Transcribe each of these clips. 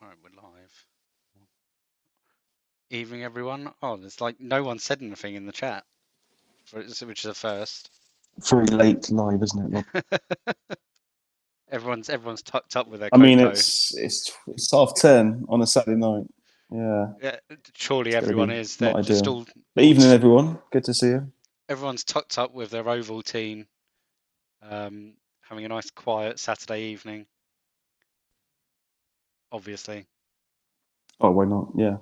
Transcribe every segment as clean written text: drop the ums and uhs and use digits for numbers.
Right, we're live. Evening, everyone. Oh, there's like no one said anything in the chat, which is a first. Very late live, isn't it, Rob? Everyone's tucked up with their I mean, cocoa. it's 10:30 on a Saturday night. Yeah. Surely everyone is. Not They're just ideal. But evening, everyone. Good to see you. Everyone's tucked up with their Ovaltine, having a nice quiet Saturday evening. Obviously. Oh, why not? Yeah.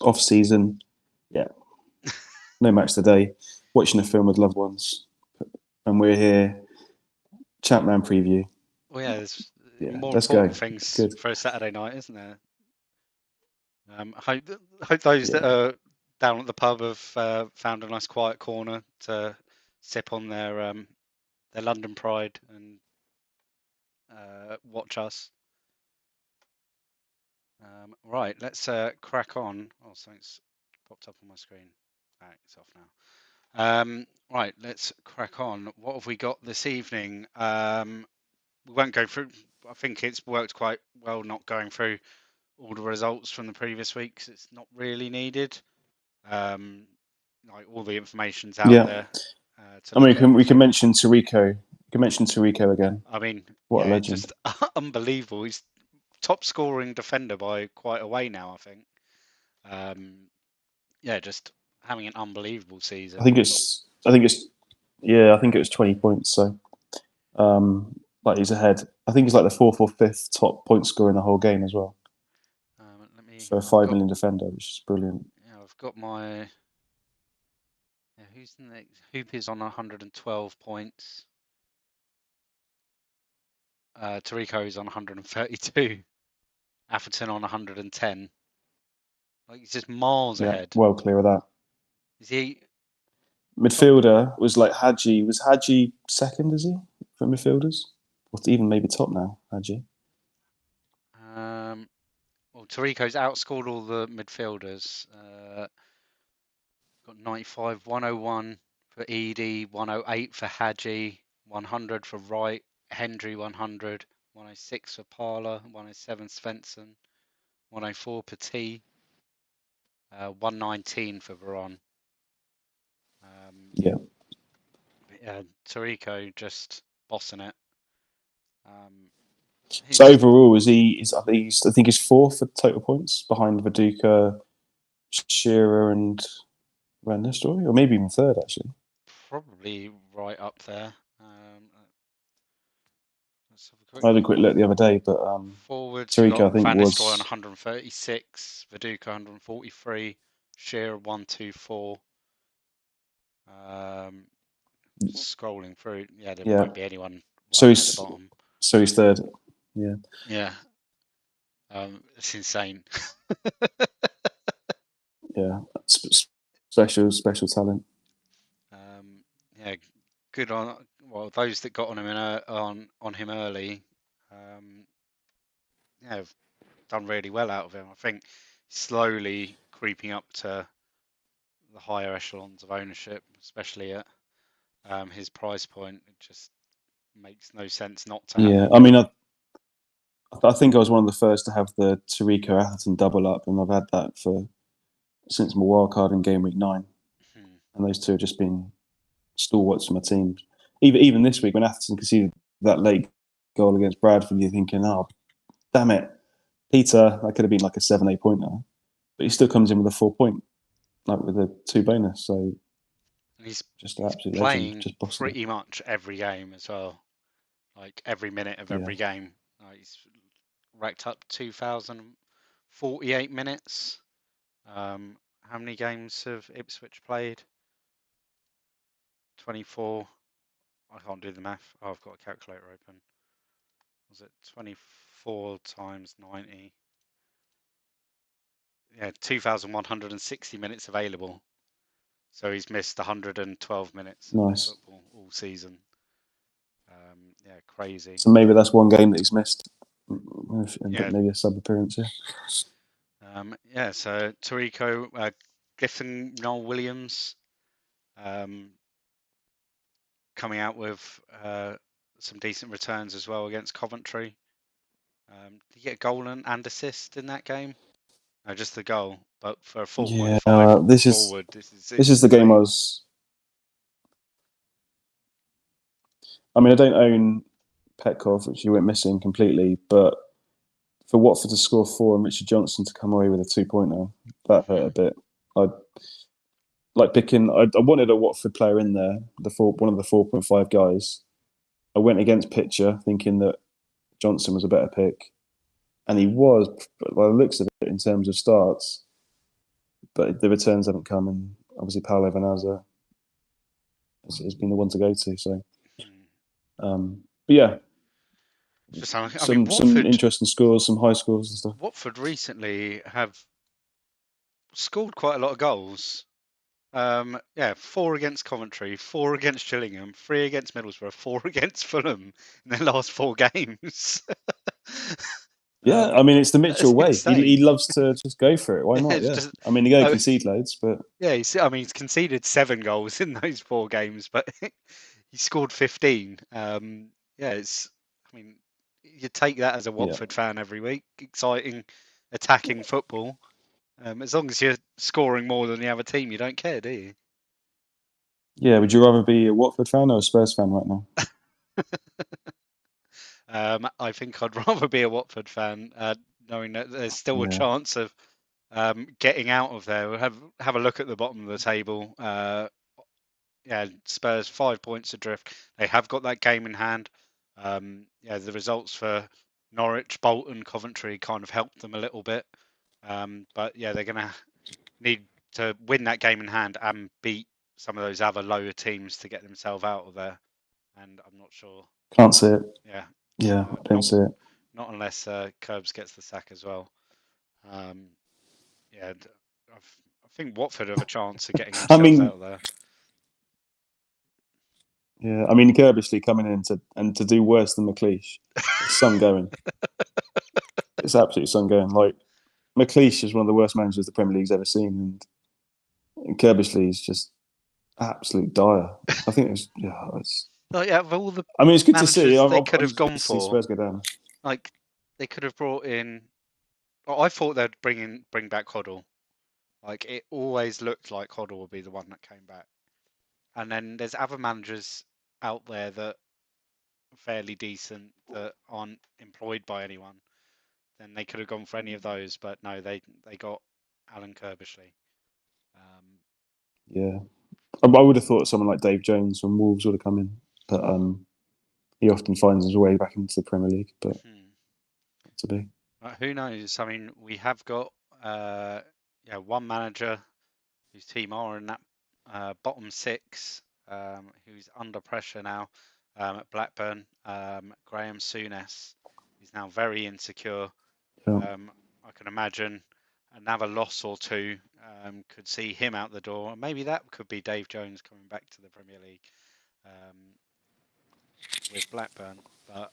Off season. Yeah. No match today. Watching a film with loved ones, and we're here. ChampMan preview. Well, yeah, there's more let's important go. things Good. for a Saturday night, isn't there? Hope those that are down at the pub have found a nice quiet corner to sip on their London Pride and watch us. Right, let's crack on. Oh, something's popped up on my screen. It's off now. Right, let's crack on. What have we got this evening? We won't go through. I think it's worked quite well not going through all the results from the previous weeks. It's not really needed. Like all the information's out there. I mean, we can mention Tirico. You can mention Tirico again. I mean, what a legend! Just unbelievable. He's top scoring defender by quite a way now, I think. Just having an unbelievable season. I think it was 20 points. So, like he's ahead. I think he's like the 4th or 5th top point scorer in the whole game as well. For a 5 million defender, which is brilliant. Yeah, I've got my. Yeah, who's the next? Hoop is on 112 points. Tirico is on 132. Atherton on 110. Like he's just miles ahead. Well clear of that. Is he? Midfielder was like Hadji. Was Hadji second? Is he for midfielders? Or even maybe top now, Hadji. Well, Tirico's outscored all the midfielders. Got 95, 101 for Edie, 108 for Hadji, 100 for Wright, Hendry 100, 106 for Parler, 107 Svensson, 104 Petit, 119 for Veron. Tirico just bossing it. So overall, I think he's 4th for total points behind Viduka, Shearer, and Van Nistelooy, or maybe even 3rd actually. Probably right up there. I had a quick look the other day, but forwards, Tirico, I think, Van was Nistelooy on 136, Viduka 143, Shearer 124. Scrolling through, there won't be anyone right so at the bottom. So he's 3rd. Yeah. It's insane. Special talent. Good on those that got on him on him early. Have done really well out of him. I think slowly creeping up to the higher echelons of ownership, especially at his price point. It just makes no sense not to have him. I mean, I think I was one of the first to have the Tirico Atherton double up, and I've had that since my wildcard in Gameweek 9. And those two have just been stalwarts for my team. Even this week, when Atherton conceded that late goal against Bradford, you're thinking, oh, damn it. Peter, that could have been like a 7-8 pointer. But he still comes in with a 4 point, like with a 2 bonus. So and he's just absolutely playing legend, just pretty much every game as well. Like every minute of every game. He's racked up 2,048 minutes. How many games have Ipswich played? 24. I can't do the math. Oh, I've got a calculator open. Was it 24 times 90? Yeah, 2,160 minutes available. So he's missed 112 minutes of football all season. Crazy. So maybe that's one game that he's missed. Maybe a sub appearance. So Tirico, Clifton Noel Williams, coming out with some decent returns as well against Coventry. Did you get a goal and assist in that game? No, just the goal. But for a 4.5 this forward, this is the game I insane. was. I mean, I don't own Petkov, which he went missing completely, but for Watford to score 4 and Richard Johnson to come away with a 2-pointer, that hurt a bit. I like picking. I wanted a Watford player in there, one of the 4.5 guys. I went against Pitcher, thinking that Johnson was a better pick, and he was, by the looks of it, in terms of starts. But the returns haven't come, and obviously Paulo Vanaza has been the one to go to. So, but yeah, I mean, some interesting scores, some high scores and stuff. Watford recently have scored quite a lot of goals. 4 against Coventry, 4 against Gillingham, 3 against Middlesbrough, 4 against Fulham in their last 4 games. Yeah, I mean, it's the Mitchell That's way. He insane. loves to just go for it. Why not? It's Yeah. just, I mean, they're going to concede loads, but yeah, he's conceded 7 goals in those 4 games, but he scored 15. I mean, you take that as a Watford fan every week. Exciting, attacking football. As long as you're scoring more than the other team, you don't care, do you? yeah, would you rather be a Watford fan or a Spurs fan right now? I think I'd rather be a Watford fan, knowing that there's still a chance of getting out of there. We'll have a look at the bottom of the table. Spurs 5 points adrift. They have got that game in hand. The results for Norwich, Bolton, Coventry kind of helped them a little bit. But yeah, they're going to need to win that game in hand and beat some of those other lower teams to get themselves out of there. And I'm not sure. Can't see it. Yeah. Yeah, I don't see it. Not unless Curbs gets the sack as well. I think Watford have a chance of getting themselves out of there. Yeah, I mean, Kerbishley coming in to do worse than McLeish. It's sun going. It's absolutely sun going. Like, McLeish is one of the worst managers the Premier League's ever seen, and Kerbishley is just absolute dire. I think it's Of all the I mean, it's good to see. managers they I'm could have just good gone to see for, Spurs go down. like they could have brought in. I thought they'd bring back Hoddle. Like it always looked like Hoddle would be the one that came back. And then there's other managers out there that are fairly decent that aren't employed by anyone. Then they could have gone for any of those, but no, they got Alan Kerbishley. Yeah, I would have thought someone like Dave Jones from Wolves would have come in, but he often finds his way back into the Premier League. But not to be. Who knows? I mean, we have got one manager whose team are in that bottom 6, who's under pressure now at Blackburn. Graham Souness is now very insecure. Yeah. I can imagine another loss or two could see him out the door. And maybe that could be Dave Jones coming back to the Premier League with Blackburn. But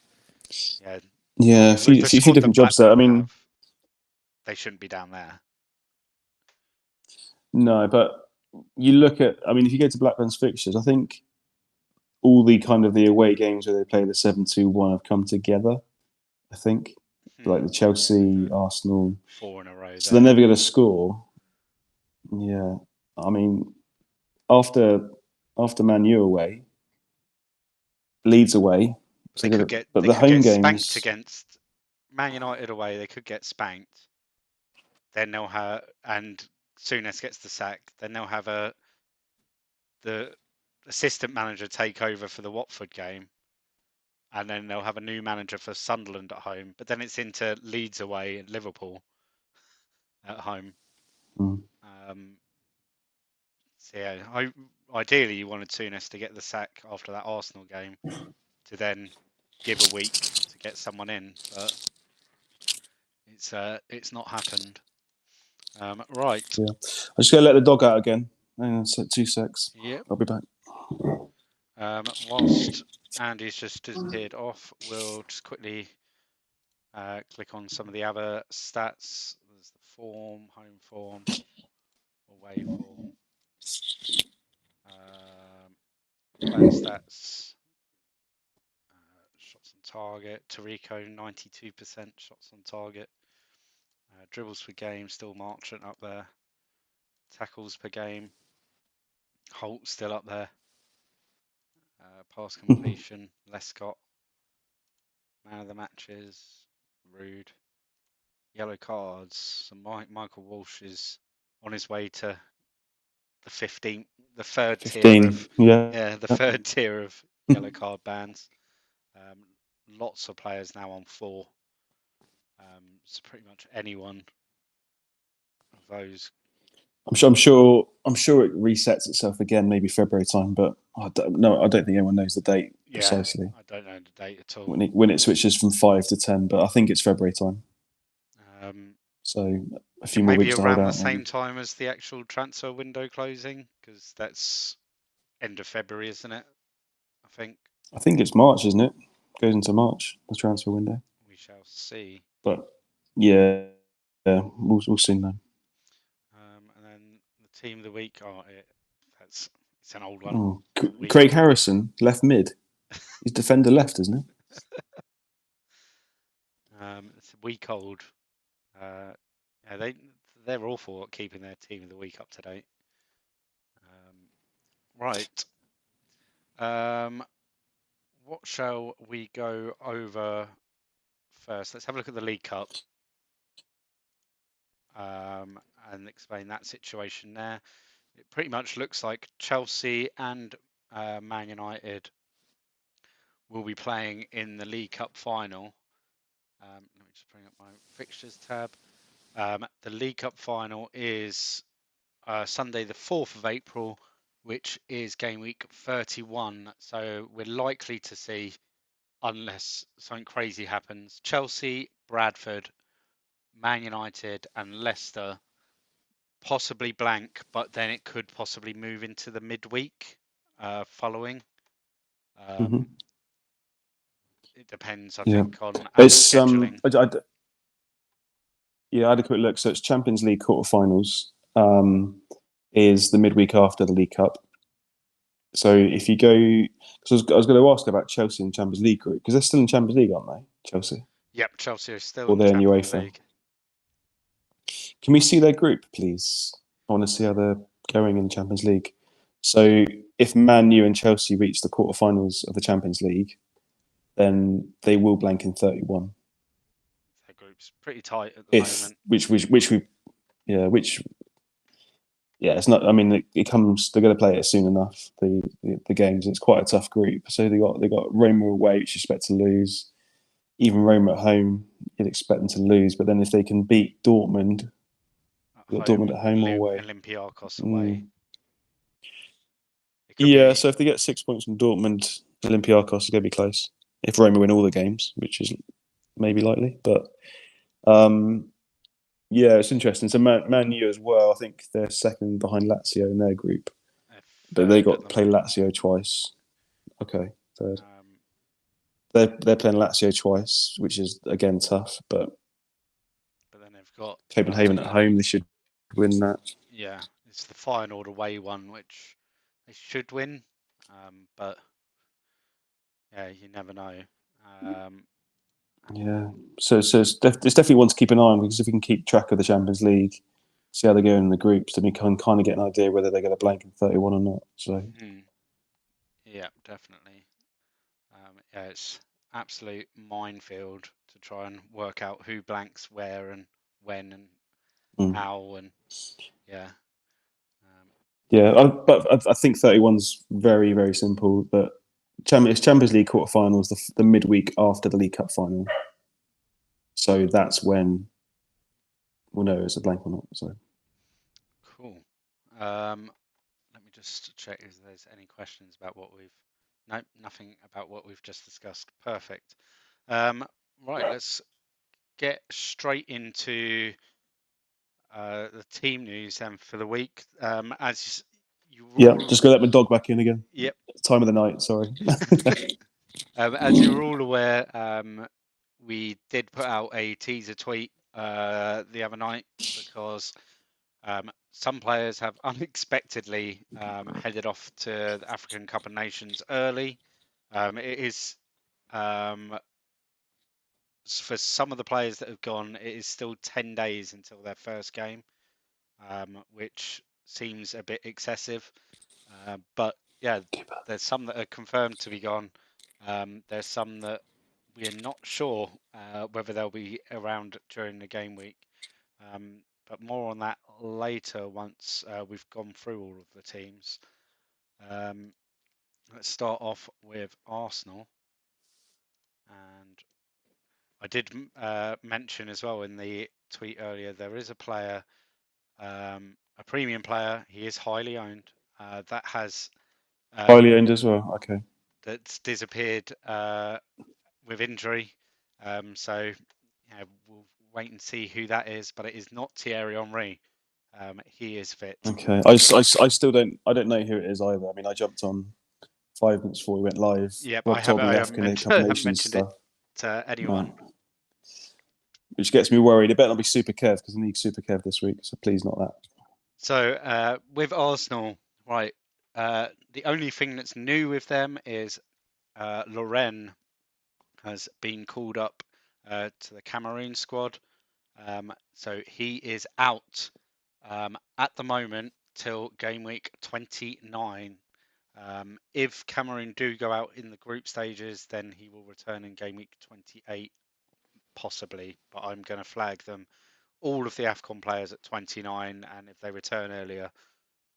yeah, a few different jobs there. I mean, they shouldn't be down there. No, but you look at. I mean, if you go to Blackburn's fixtures, I think all the kind of the away games where they play the 7-2-1 have come together. I think, like the Chelsea, Arsenal, 4 in a row. So they're never going to score. Yeah, I mean, after Man U away, Leeds away, but they could get spanked against Man United away. They could get spanked. Then they'll have, and Souness gets the sack. Then they'll have the assistant manager take over for the Watford game, and then they'll have a new manager for Sunderland at home. But then it's into Leeds away and Liverpool at home. Ideally you wanted Souness to get the sack after that Arsenal game to then give a week to get someone in, but it's not happened. Right. Yeah, I'm just going to let the dog out again. Hang on, 2 secs. Yep. I'll be back. Whilst Andy's just disappeared off, we'll just quickly click on some of the other stats. There's the form, home form, away form. player stats. Shots on target. Tarico 92% shots on target. Dribbles per game still marching up there. Tackles per game. Holt still up there. Pass completion. Lescott. Man of the matches. Ruud. Yellow cards. So Michael Walsh is on his way to the 15th, the third tier 15. of the third tier of yellow card bans. Lots of players now on 4. So pretty much anyone of those. I'm sure it resets itself again, maybe February time, but I don't think anyone knows the date precisely. I don't know the date at all. When it switches from 5 to 10, but I think it's February time. So a few more weeks to hold out. Maybe around the same time as the actual transfer window closing, because that's end of February, isn't it? I think it's March, isn't it? Goes into March, the transfer window. We shall see. But yeah, we'll see now. And then the team of the week. It's an old one. Oh, Craig Harrison, left mid. He's defender left, isn't it? It's a week old. They're awful at keeping their team of the week up to date. Right. What shall we go over first? Let's have a look at the League Cup and explain that situation there. It pretty much looks like Chelsea and Man United will be playing in the League Cup final. Let me just bring up my fixtures tab. The League Cup final is Sunday the 4th of April, which is game week 31. So we're likely to see, unless something crazy happens, Chelsea, Bradford, Man United and Leicester possibly blank, but then it could possibly move into the midweek following. It depends, I think, on scheduling. I had a quick look. So it's Champions League quarterfinals is the midweek after the League Cup. So if you go, because I was going to ask about Chelsea in Champions League group, because they're still in Champions League, aren't they? Chelsea. Yep, Chelsea are still in Champions League. Can we see their group, please? I want to see how they're going in the Champions League. So if Man U and Chelsea reach the quarterfinals of the Champions League, then they will blank in 31. Their group's pretty tight at the moment. It's not. I mean, it comes. They're going to play it soon enough. The games. It's quite a tough group. So they got Roma away, which you expect to lose. Even Roma at home, you'd expect them to lose. But then if they can beat Dortmund, Dortmund at home or away, Olympiacos away. So if they get 6 points from Dortmund, Olympiacos is going to be close. If Roma win all the games, which is maybe likely, but it's interesting. So Man U as well. I think they're second behind Lazio in their group, but they got to play Lazio twice. Okay, third. They're playing Lazio twice, which is again tough. But then they've got Copenhagen at home. They should win that. Yeah, it's the Feyenoord away one, which they should win. But you never know. So it's definitely one to keep an eye on, because if we can keep track of the Champions League, see how they go in the groups, then we can kind of get an idea whether they're going to blank in 31 or not. So yeah, definitely. It's absolute minefield to try and work out who blanks where and when and how and but I think 31's very, very simple. But it's Champions League quarterfinals, the midweek after the League Cup final. So that's when we'll know it's a blank or not. So cool. Let me just check if there's any questions about what we've. Nope, nothing about what we've just discussed. Perfect. Right, let's get straight into the team news then for the week. As just go let my dog back in again. Yep. Time of the night. Sorry. As you're all aware, we did put out a teaser tweet the other night because Some players have unexpectedly headed off to the African Cup of Nations early. It is for some of the players that have gone, it is still 10 days until their first game, which seems a bit excessive. But yeah, there's some that are confirmed to be gone. There's some that we are not sure whether they'll be around during the game week. But more on that later once we've gone through all of the teams. Let's start off with Arsenal. And I did mention as well in the tweet earlier, there is a player, a premium player. He is highly owned. That has Highly owned as well. Okay. that's disappeared with injury. So we'll wait and see who that is. But it is not Thierry Henry. He is fit. Okay. I still don't know who it is either. I mean, I jumped on 5 minutes before we went live. Yep, Rob told me the African Cup of Nations mentioned it stuff. to anyone. Right. Which gets me worried. It better not be Super Kev because I need Super Kev this week. So please not that. So with Arsenal, right, the only thing that's new with them is Loren has been called up to the Cameroon squad. So he is out at the moment till game week 29. If Cameroon do go out in the group stages, then he will return in game week 28, possibly. But I'm going to flag them, all of the AFCON players at 29, and if they return earlier,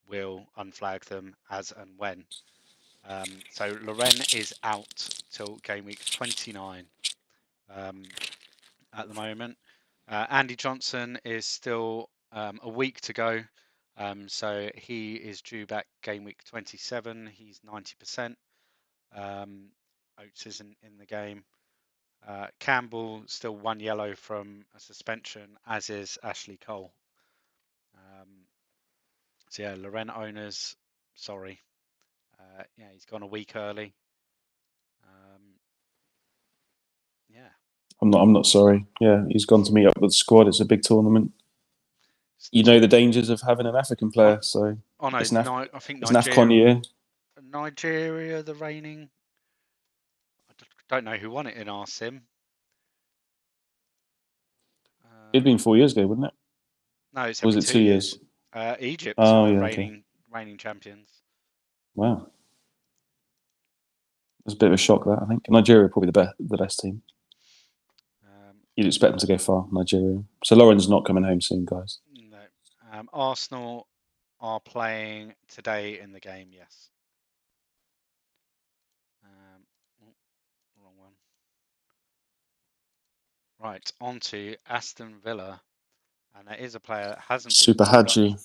we'll unflag them as and when. So Loren is out till game week 29 at the moment. Andy Johnson is still a week to go. So he is due back game week 27. He's 90%. Oates isn't in the game. Campbell still 1 yellow from a suspension, as is Ashley Cole. So yeah, Loren owners, sorry. Yeah, he's gone a week early. Yeah. I'm not sorry. Yeah, he's gone to meet up with the squad. It's a big tournament. You know the dangers of having an African player. So Oh no, it's I think it's an AFCON year. Nigeria, the reigning. I don't know who won it in our sim. It'd been 4 years ago, wouldn't it? No, it's Or was every it 2 2 years? years. Egypt Oh are the yeah, okay. reigning champions. Wow, it's a bit of a shock that I think Nigeria are probably the best team. You'd expect them to go far, Nigeria. So Lauren's not coming home soon, guys. No. Arsenal are playing today in the game. Yes. Wrong one. Right, on to Aston Villa, and there is a player that hasn't been Super called up Hadji.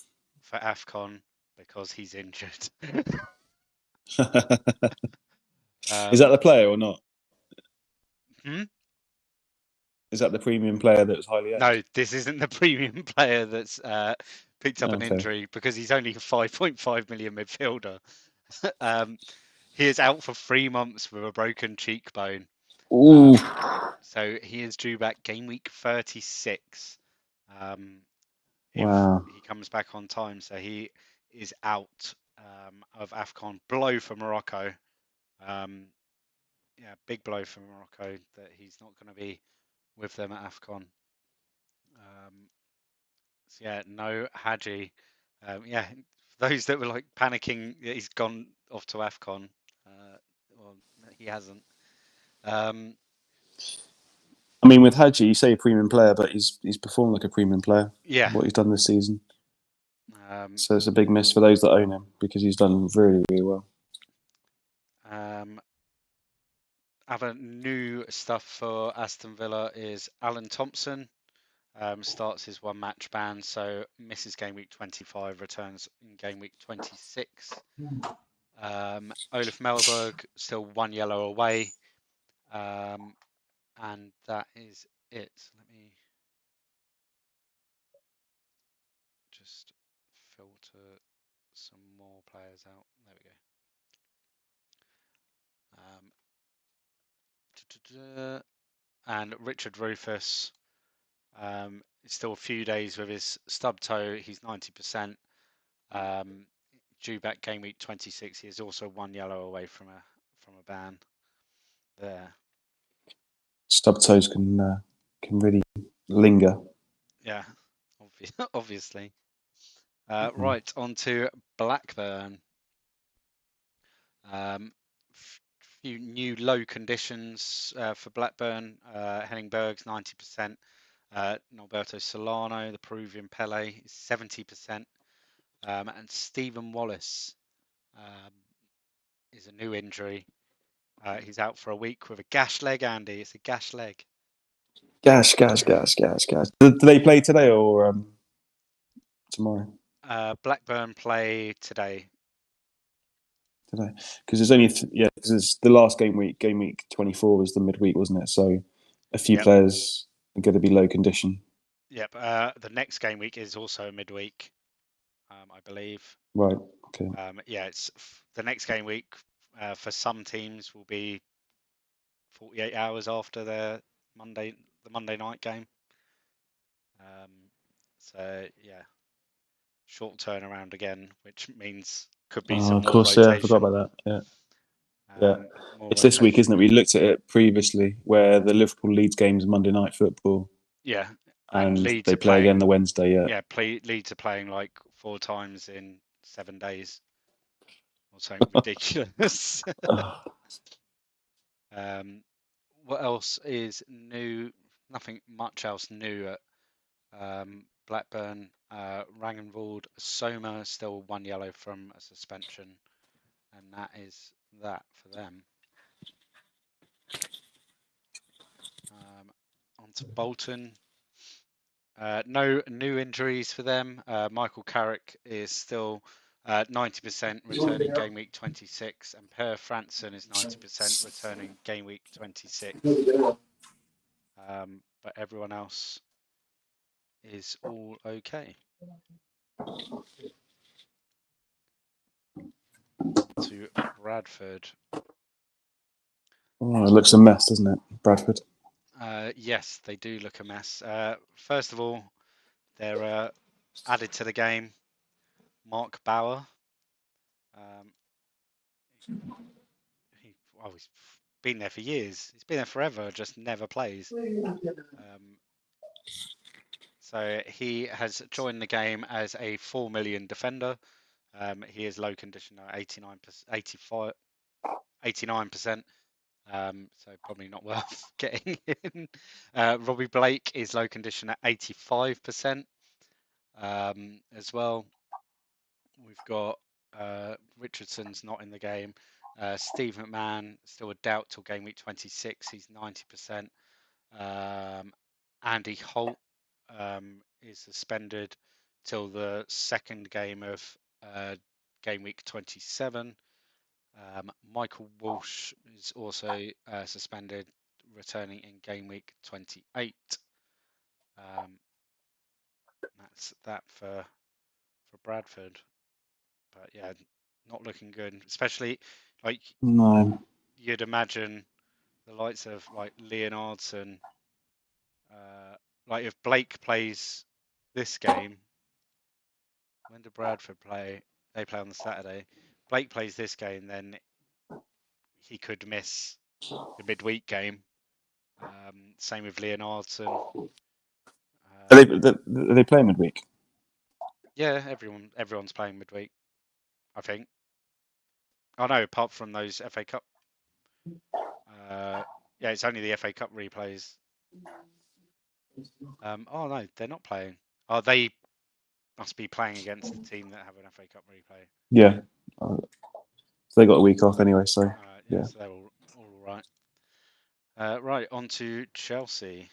for AFCON because he's injured. Is that the player or not? Hmm? Is that the premium player that was highly owned? No, this isn't the premium player that's picked up an Okay. injury because he's only a 5.5 million midfielder. He is out for 3 months with a broken cheekbone. Ooh. So he is due back game week 36 if Wow. he comes back on time. So he is out of AFCON. Blow for Morocco. Yeah, big blow for Morocco that he's not going to be with them at AFCON. So yeah, no Hadji. Yeah, for those that were like panicking that he's gone off to AFCON, well, he hasn't. I mean, with Hadji, you say a premium player, but he's performed like a premium player. Yeah. What he's done this season. So it's a big miss for those that own him because he's done really, really well. Other new stuff for Aston Villa is Alan Thompson starts his 1 match ban, so misses game week 25, returns in game week 26. Olaf Melberg still 1 yellow away, and that is it. Let me just filter some more players out. There we go. And Richard Rufus It's still a few days with his stub toe. He's 90%. Due back game week 26. He is also 1 yellow away from a ban there. Stub toes can really linger. Yeah, obviously. Right, on to Blackburn. Few new low conditions for Blackburn. Henningberg's 90%. Norberto Solano, the Peruvian Pele, is 70%. And Stephen Wallace is a new injury. He's out for a week with a gash leg, Andy. It's a gash leg. Gash. Do they play today or tomorrow? Blackburn play today. Today, because there's only because it's the last game week. Game week 24 was the midweek, wasn't it? So a few players are going to be low condition. Yep. The next game week is also midweek, I believe. Right. Okay. Yeah, it's the next game week for some teams will be 48 hours after the Monday night game. So yeah, short turnaround again, which means could be some Of more course, rotation. I forgot about that. Yeah. It's this week, isn't it? We looked at it previously, where the Liverpool Leeds game is Monday Night Football. Yeah, and Leeds they play again the Wednesday. Yeah. Leeds are playing like 4 times in 7 days, or something ridiculous. What else is new? Nothing much else new at Blackburn. Rangenvold Soma still 1 yellow from a suspension, and that is that for them. On to Bolton. No new injuries for them. Michael Carrick is still 90% returning game week 26, and Per Franson is 90% returning game week 26. But everyone else is all okay. To Bradford. Oh, it looks a mess, doesn't it, Bradford? Yes, they do look a mess. First of all, they're added to the game Mark Bauer. He's been there for years. He's been there forever, just never plays. So he has joined the game as a 4 million defender. He is low condition at 89%. So probably not worth getting in. Robbie Blake is low condition at 85% as well. We've got Richardson's not in the game. Steve McMahon, still a doubt till game week 26. He's 90%. Andy Holt is suspended till the second game of game week 27. Michael Walsh is also suspended, returning in game week 28. That's that for Bradford. But yeah, not looking good, especially like you'd imagine the likes of like Leonardson. Like if Blake plays this game, when do Bradford play? They play on the Saturday. Blake plays this game, then he could miss the midweek game. Same with Leonardson. Are they playing midweek? Yeah, everyone's playing midweek, I think. Oh no, apart from those FA Cup. Yeah, it's only the FA Cup replays. Oh no, they're not playing. Oh, they must be playing against the team that have an FA Cup replay. Yeah. They got a week off anyway, so yeah. So they're all right. Right, on to Chelsea.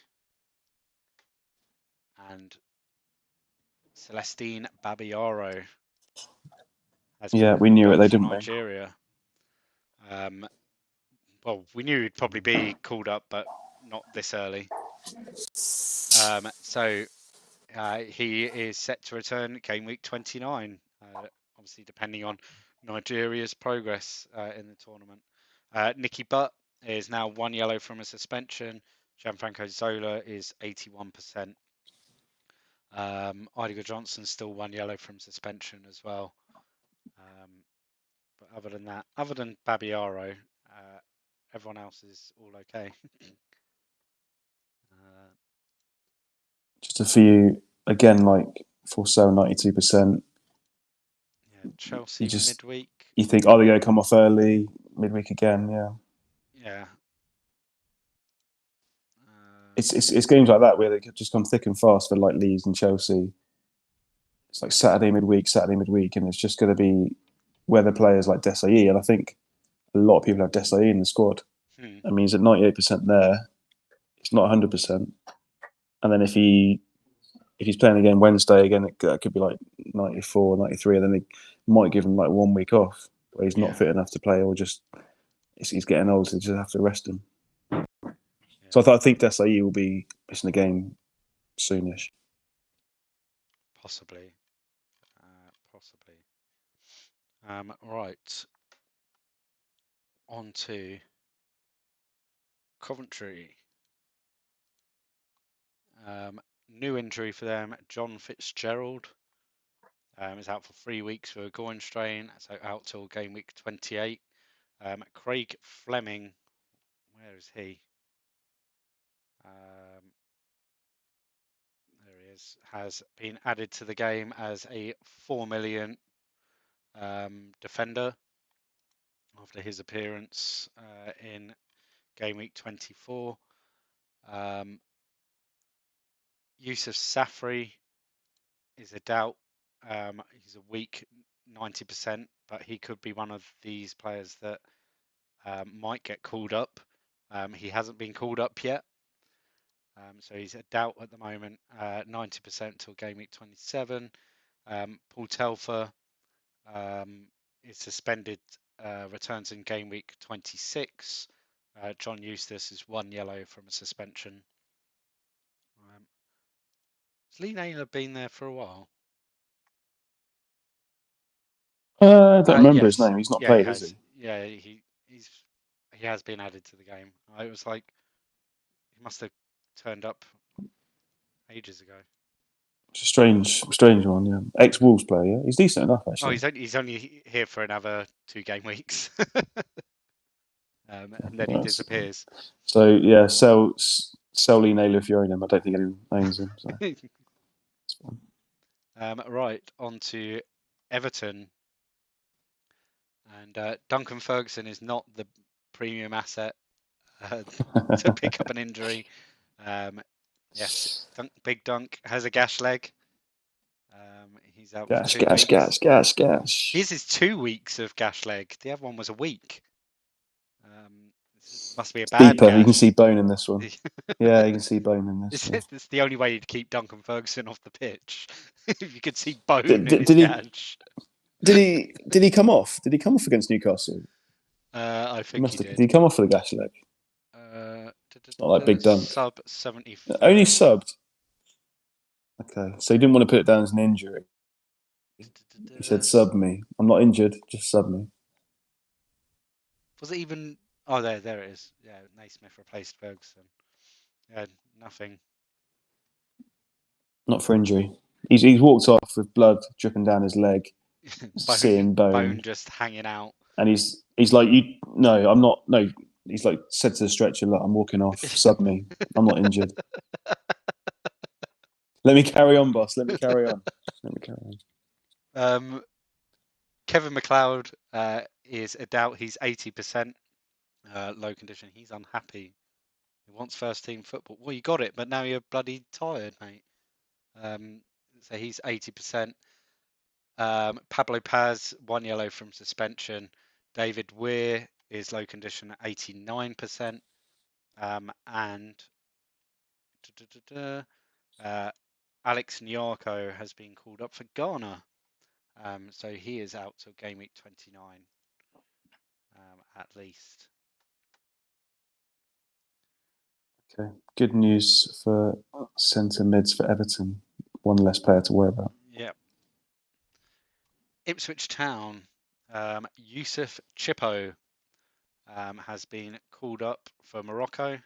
And Celestine Babayaro has been we knew it. up They for didn't. Nigeria. Well, we knew he'd probably be called up, but not this early. So he is set to return game week 29, obviously depending on Nigeria's progress in the tournament. Nicky Butt is now 1 yellow from a suspension. Gianfranco Zola is 81%. Idigo Johnson's still 1 yellow from suspension as well. But other than that, other than Babiaro, everyone else is all okay. Just a few, again, like for sale 92%. Yeah, Chelsea midweek. You think, are they going to come off early? Midweek again, yeah. Yeah. It's games like that where they just come thick and fast for like Leeds and Chelsea. It's like Saturday midweek, and it's just going to be where the players like Desailly, and I think a lot of people have Desailly in the squad. I mean, he's at 98% there. It's not 100%. And then if he's playing again Wednesday, again, it could be like 94, 93, and then they might give him like 1 week off where he's not fit enough to play, or just he's getting old, so just have to rest him. Yeah. So I think Desailly will be missing a game soonish. Possibly. Right. On to Coventry. New injury for them. John Fitzgerald is out for 3 weeks for a groin strain, so out till game week 28. Craig Fleming, where is he? There he is. Has been added to the game as a 4 million defender after his appearance in game week 24. Yusuf Safri is a doubt. He's a weak 90%, but he could be one of these players that might get called up. He hasn't been called up yet, so he's a doubt at the moment. 90% till game week 27. Paul Telfer is suspended. Returns in game week 26. John Eustace is 1 yellow from a suspension. Has Lee Naylor been there for a while? I don't remember his name. He's not played, has he? Yeah, he has been added to the game. It was like he must have turned up ages ago. It's a strange one, yeah. Ex-Wolves player, yeah. He's decent enough, actually. Oh, he's only here for another 2 game weeks, and then he disappears. So yeah, sell Lee Naylor if you own him. I don't think anyone owns him. So. Right, on to Everton. And Duncan Ferguson is not the premium asset to pick up an injury. Yes, Big Dunk has a gash leg. He's out for 2 weeks. Gash. His is 2 weeks of gash leg. The other one was a week. This must be a bad deeper. gash. You can see bone in this one. Yeah, you can see bone in this. It's the only way you'd keep Duncan Ferguson off the pitch. If you could see bone in his gash. Did he come off? Did he come off against Newcastle? I think he did. Did he come off for the gash leg? Not like Big Dunk. Sub 74. Only subbed. Okay, so he didn't want to put it down as an injury. He said, "Sub me. I'm not injured. Just sub me." Was it even? Oh, there it is. Yeah, Naismith replaced Ferguson. Yeah, nothing. Not for injury. He's walked off with blood dripping down his leg, seeing bone just hanging out. And he's like, no, I'm not. No, he's like said to the stretcher, "Look, I'm walking off. Sub me. I'm not injured. Let me carry on, boss. Let me carry on. Kevin McLeod is a doubt. He's 80%. Low condition. He's unhappy. He wants first team football. Well, you got it, but now you're bloody tired, mate. So he's 80%. Pablo Paz, 1 yellow from suspension. David Weir is low condition at 89%. And Alex Nyarko has been called up for Ghana. So he is out till game week 29 at least. Okay, good news for centre mids for Everton. 1 less player to worry about. Yep. Ipswich Town, Yusuf Chippo has been called up for Morocco.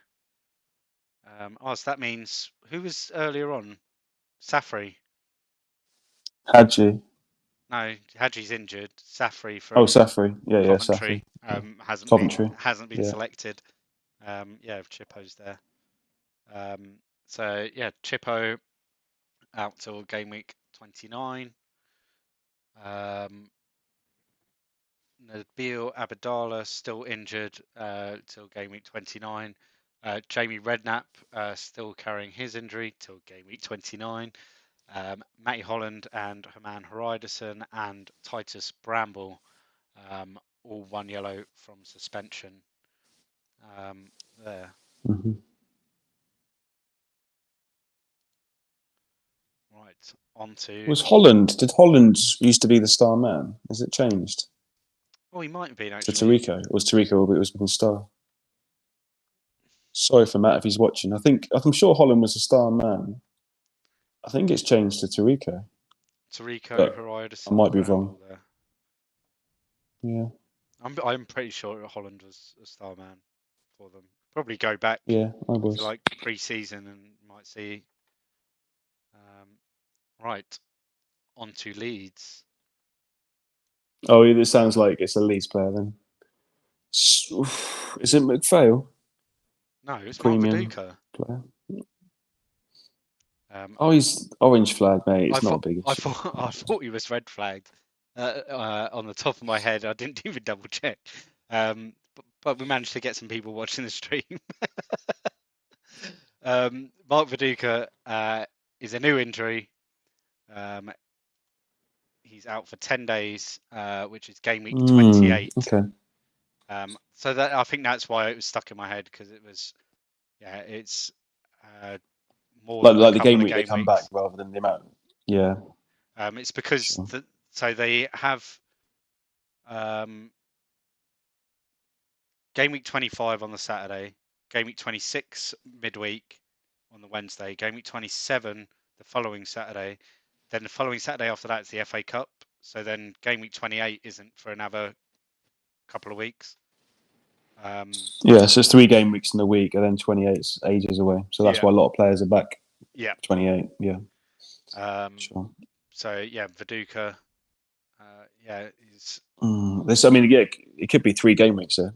So that means, who was earlier on? Safri. Hadji. No, Hadji's injured. Safri Oh, from Safri. Yeah, Coventry Safri. hasn't Coventry. been Yeah. selected. Yeah, Chippo's there. So yeah, Chippo out till game week 29. Nabil Abdallah still injured till game week 29. Jamie Redknapp still carrying his injury till game week 29. Matty Holland and Herman Hreiderson and Titus Bramble all 1 yellow from suspension there. Mm-hmm. Right, on to... Was Holland, did Holland used to be the star man? Has it changed? Oh, he might have been, To actually. Tarico? Or was Tarico always been star? Sorry for Matt if he's watching. I'm sure Holland was a star man. I think it's changed to Tarico. Tarico, But I Hreiderson, might be Bramble wrong. there. Yeah. I'm pretty sure Holland was a star man for them. Probably go back Yeah, I to was. like pre-season and might see. Right, on to Leeds. Oh, it sounds like it's a Leeds player then. Is it McPhail? No, it's Mark Premium Viduka. player. Oh, he's orange flag, mate. It's not a big issue. I thought he was red flagged on the top of my head. I didn't even double check. But we managed to get some people watching the stream. Mark Viduka is a new injury. He's out for 10 days, which is game week 28. Okay. So that I think that's why it was stuck in my head, because it was, it's more than a Like the couple game of week they game come weeks. back rather than the amount. Yeah. It's because Sure. so they have game week 25 on the Saturday, game week 26 midweek on the Wednesday, game week 27 the following Saturday. Then the following Saturday after that is the FA Cup. So then game week 28 isn't for another couple of weeks. Yeah, so it's 3 game weeks in the week, and then 28 is ages away. So that's Yeah. why a lot of players are back. Yeah. 28. Yeah. Sure. So yeah, Viduka. Is. This, I mean, yeah, it could be 3 game weeks there.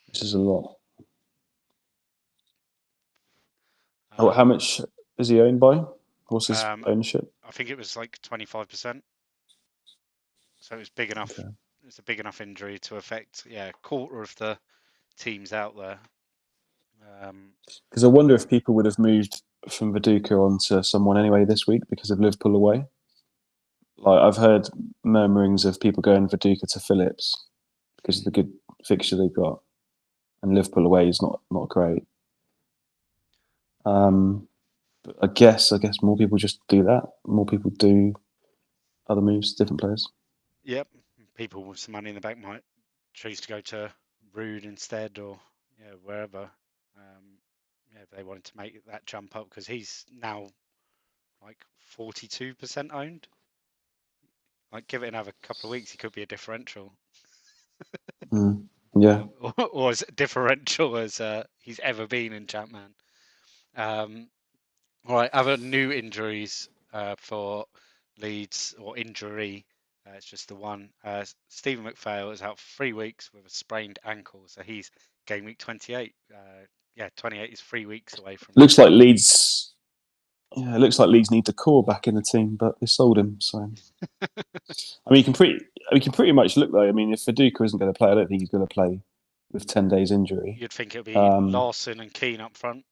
This is a lot. How much is he owned by? What's his ownership? I think it was like 25%. So it was big enough. Okay. It's a big enough injury to affect, a quarter of the teams out there. Because I wonder if people would have moved from Viduka onto someone anyway this week because of Liverpool away. Like I've heard murmurings of people going Viduka to Phillips because of the good fixture they've got, and Liverpool away is not great. But I guess more people just do that. More people do other moves, different players. Yep, people with some money in the bank might choose to go to Ruud instead, or wherever. If they wanted to make that jump up, because he's now like 42% owned. Like, give it another couple of weeks, he could be a differential. Yeah. Or as differential as he's ever been in ChampMan. All right, other new injuries for Leeds, or injury. It's just the one. Stephen McPhail is out for 3 weeks with a sprained ankle, so he's game week 28. 28 is 3 weeks away from. Looks like Leeds. Yeah, it looks like Leeds need the core back in the team, but they sold him. So, I mean, you can pretty much look like. I mean, if Viduka isn't going to play, I don't think he's going to play with 10 days injury. You'd think it would be Larson and Keane up front.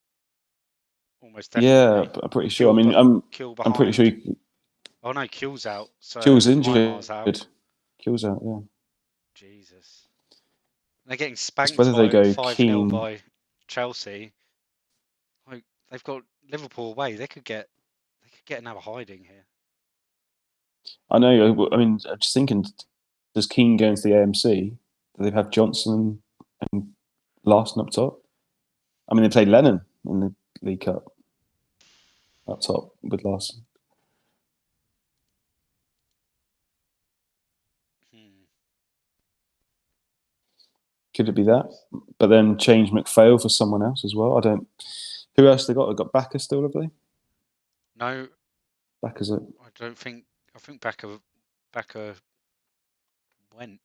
Almost definitely. Yeah, I'm pretty sure. I mean, I'm pretty sure. Oh no, Kill's out. So Kill's injured. Weimar's out. Kill's out. Yeah. Jesus. They're getting spanked whether by they go 5-0 by Chelsea. Like, they've got Liverpool away. They could get another hiding here. I know. I mean, I'm just thinking, does Keane go into the AMC? Do they have Johnson and Larson up top? I mean, they played Lennon in the League Cup up top with Larson. Could it be that? But then change McPhail for someone else as well? I don't. Who else they got? They got Backer still, have they? No, Back as it. I don't think. I think Backer went.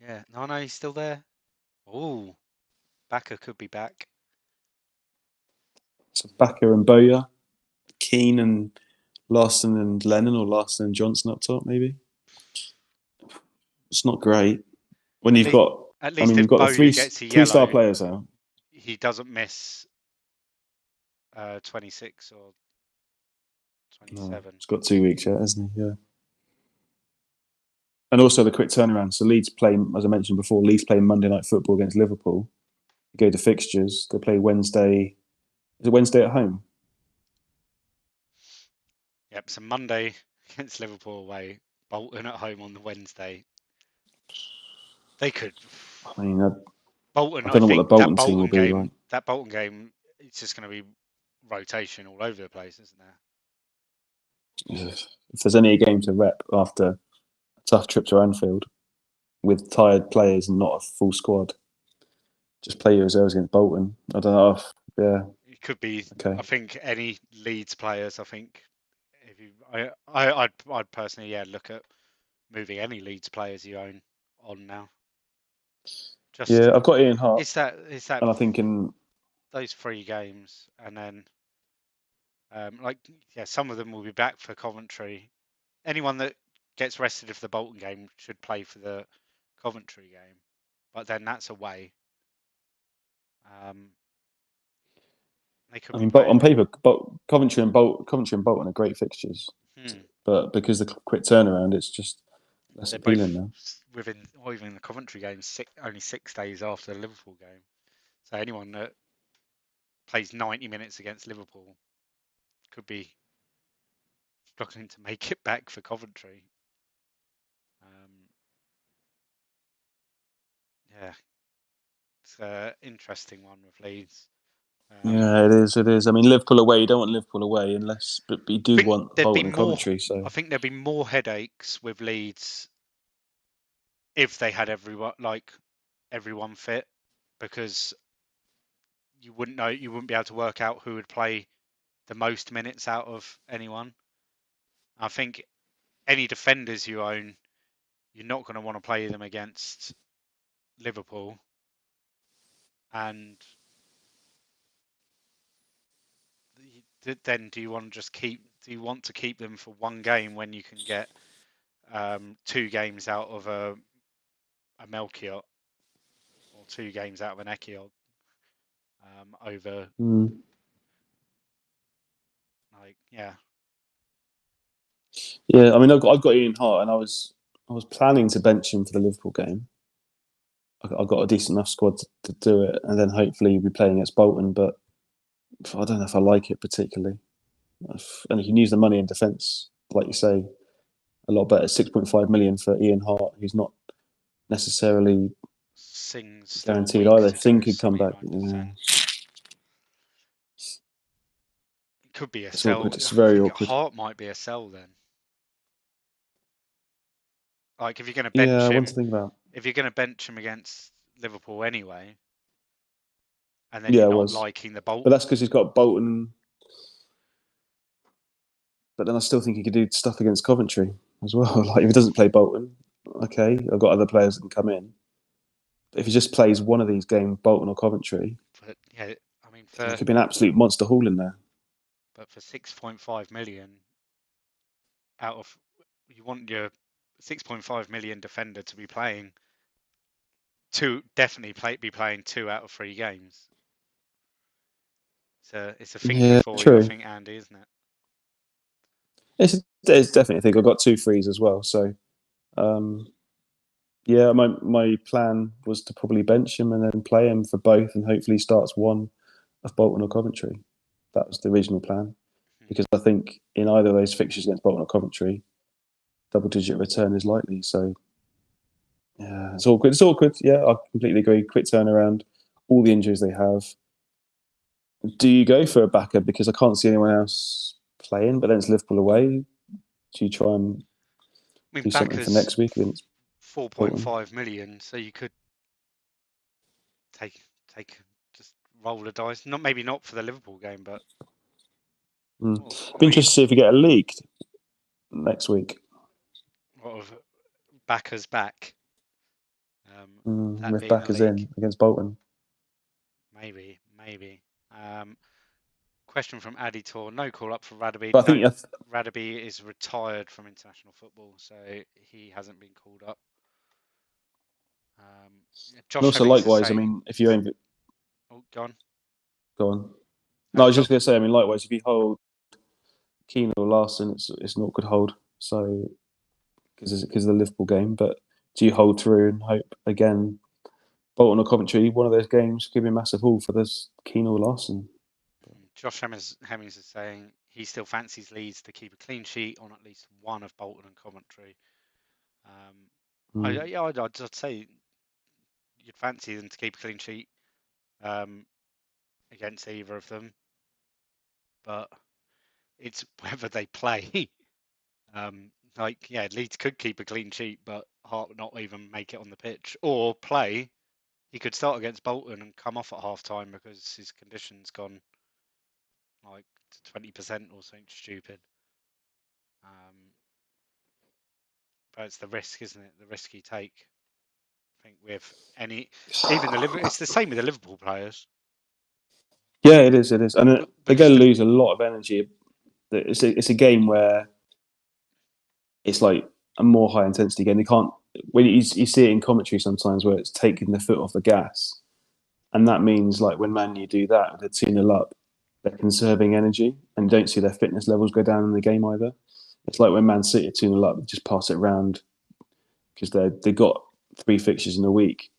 Yeah. No, he's still there. Oh, Backer could be back. So Backer and Bowyer, Keane and Larson and Lennon, or Larson and Johnson up top, maybe. It's not great when At you've least, got. at I least mean, if you've got the Bowyer gets a 3-star yellow, players out. he doesn't miss 26 or No, 27. he's got 2 weeks yet, hasn't he? Yeah. And also the quick turnaround. So Leeds play, as I mentioned before, Leeds play Monday Night Football against Liverpool. You go to fixtures. They play Wednesday. Is it Wednesday at home? Yep. So Monday against Liverpool away, Bolton at home on the Wednesday. They could. I mean, I Bolton, I don't know what the think Bolton team will be like. that Bolton game, it's just going to be rotation all over the place, isn't there? If there's any game to rep after a tough trip to Anfield with tired players and not a full squad, just play your reserves against Bolton. I don't know. Yeah. It could be. Okay. I think any Leeds players. I think if you, I'd personally, look at moving any Leeds players you own on now. Just Yeah, I've got Ian Hart, it's that and I think in those 3 games, and then some of them will be back for Coventry. Anyone that gets rested for the Bolton game should play for the Coventry game, but then that's away. They could I be mean, playing. on paper, Coventry and Bolton are great fixtures, but because the quick turnaround, it's just less They're appealing both now. within, or even the Coventry game, only 6 days after the Liverpool game. So anyone that plays 90 minutes against Liverpool could be struggling to make it back for Coventry. Yeah, it's an interesting one with Leeds. Yeah, it is. It is. I mean, Liverpool away. You don't want Liverpool away unless, but you do want Bolton and Coventry. So I think there'd be more headaches with Leeds if they had everyone fit, because you wouldn't be able to work out who would play the most minutes out of anyone. I think any defenders you own, you're not going to want to play them against Liverpool. And then do you want to keep them for one game when you can get 2 games out of a Melchiot, or 2 games out of an Ekiot, over yeah. I mean, I've got Ian Hart, and I was planning to bench him for the Liverpool game. I've got a decent enough squad to do it, and then hopefully we'll be playing against Bolton. But I don't know if I like it particularly. And you can use the money in defence, like you say, a lot better. 6.5 million for Ian Hart, who's not necessarily guaranteed either. Think he'd come back. Yeah. It could be a It's sell. awkward. It's I very think awkward. Hart might be a sell then. Like if you're going to Yeah, bench one him, to think about. if you're going to bench him against Liverpool anyway, and then Yeah, you're it not was. liking the But Bolton. that's because he's got Bolton. But then I still think he could do stuff against Coventry as well. Like if he doesn't play Bolton, okay, I've got other players that can come in. But if he just plays one of these games, Bolton or Coventry, But yeah, I mean it could be an absolute monster haul in there. But for 6.5 million out of, you want your 6.5 million defender to be playing be playing 2 out of 3 games. So it's a thinker Yeah, for you, I true. think, Andy, isn't it? It's definitely a thing. I've got 2 frees as well. So, yeah, my plan was to probably bench him and then play him for both, and hopefully he starts one of Bolton or Coventry. That was the original plan, because I think in either of those fixtures against Bolton or Coventry, double-digit return is likely. So, yeah, it's awkward. It's awkward. Yeah, I completely agree. Quick turnaround, all the injuries they have. Do you go for a backer because I can't see anyone else playing? But then it's Liverpool away. Do you try and I mean, do something for Backer's next week against Bolton? 4.5 million, so you could take just roll the dice. Maybe not for the Liverpool game, but Be interested to see if we get a league next week. What of backers back? That With being the backers league. in against Bolton. Maybe. Question from Addy Tor. No call up for Radaby. But I No, think Radaby is retired from international football, so he hasn't been called up. and Josh also Hemmings is likewise, I saying. mean, if you own, Oh, go on. go on. No, I was just going to say, I mean, likewise, if you hold Keane or Larson, it's not good hold. So because of the Liverpool game, but do you hold through and hope again? Bolton or Coventry, one of those games could be a massive haul for this Keane or Larson. Josh Hemmings is saying he still fancies Leeds to keep a clean sheet on at least one of Bolton and Coventry. I'd say you'd fancy them to keep a clean sheet against either of them, but it's whether they play. Leeds could keep a clean sheet, but Hart not even make it on the pitch, or play. He could start against Bolton and come off at half time because his condition's gone like to 20% or something stupid. But it's the risk, isn't it? The risk you take. I think with it's the same with the Liverpool players. Yeah, it is, and they're Because going to lose a lot of energy. It's a game where it's like a more high intensity game. They can't when you see it in commentary sometimes where it's taking the foot off the gas, and that means like when Man U do that, they're 2-0 up, they're conserving energy and you don't see their fitness levels go down in the game either. It's like when Man City are 2-0 up, they just pass it around because they've got 3 fixtures in a week.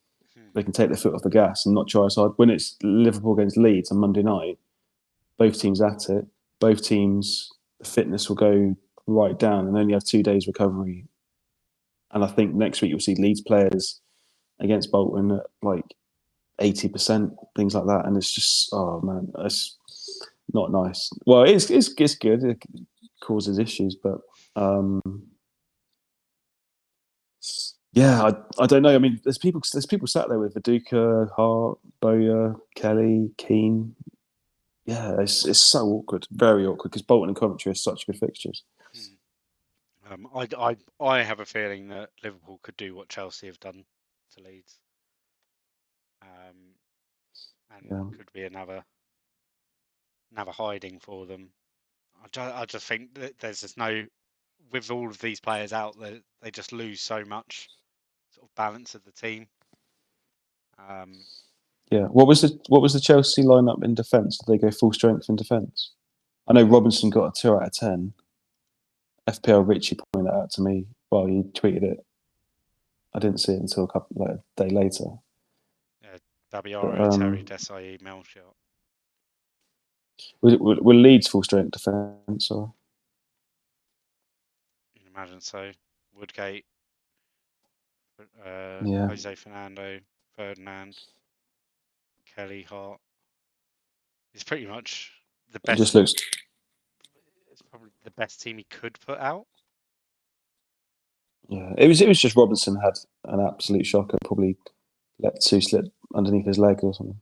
They can take their foot off the gas and not try as hard. When it's Liverpool against Leeds on Monday night, both teams at it. Both teams, the fitness will go right down and only have 2 days recovery. And I think next week you'll see Leeds players against Bolton at like 80%, things like that. And it's just, oh man, it's not nice. Well, it's good. It causes issues, but yeah, I don't know. I mean, there's people sat there with Viduka, Hart, Bowyer, Kelly, Keane. Yeah, it's so awkward, very awkward because Bolton and Coventry are such good fixtures. I have a feeling that Liverpool could do what Chelsea have done to Leeds, and could be another hiding for them. I just think that there's just no, with all of these players out, they just lose so much sort of balance of the team. Yeah. What was the Chelsea lineup in defence? Did they go full strength in defence? I know Robinson got a 2 out of 10. FPL Richie pointed that out to me while he tweeted it. I didn't see it until a day later. Yeah, Babiaro, Terry, Desai, Melchior. Were Leeds full strength defence or? You can imagine so. Woodgate, Yeah. Jose Ferdinand, Kelly, Hart. It's pretty much the It best. just looks. It's probably the best team he could put out. Yeah, it was just Robinson had an absolute shocker. Probably let 2 slip underneath his leg or something.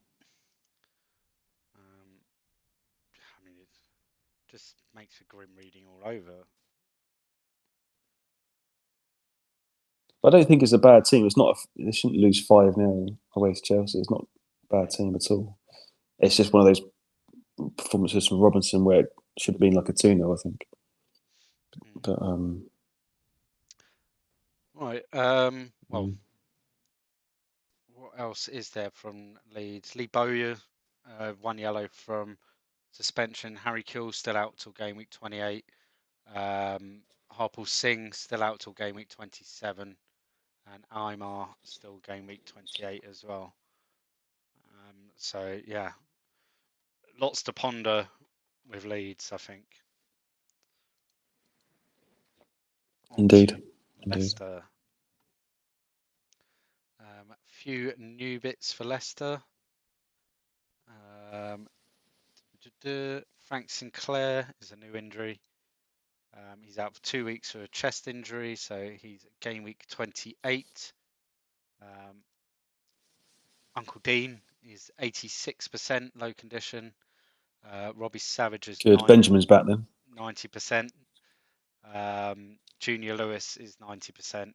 I mean, it just makes for grim reading all over. I don't think it's a bad team. It's not. They shouldn't lose 5-0 away to Chelsea. It's not a bad team at all. It's just one of those performances from Robinson where it should have been like a 2-0, I think. But right. Well, what else is there from Leeds? Lee Bowyer, 1 yellow from suspension. Harry Kewell still out till game week 28. Harpal Singh still out till game week 27, and Aymar still game week 28 as well. So yeah, lots to ponder with Leeds, I think. Indeed. Leicester. A few new bits for Leicester. Frank Sinclair is a new injury. He's out for 2 weeks for a chest injury, so he's game week 28. Uncle Dean is 86% low condition. Robbie Savage is Good. Benjamin's back then. 90%. Junior Lewis is 90%.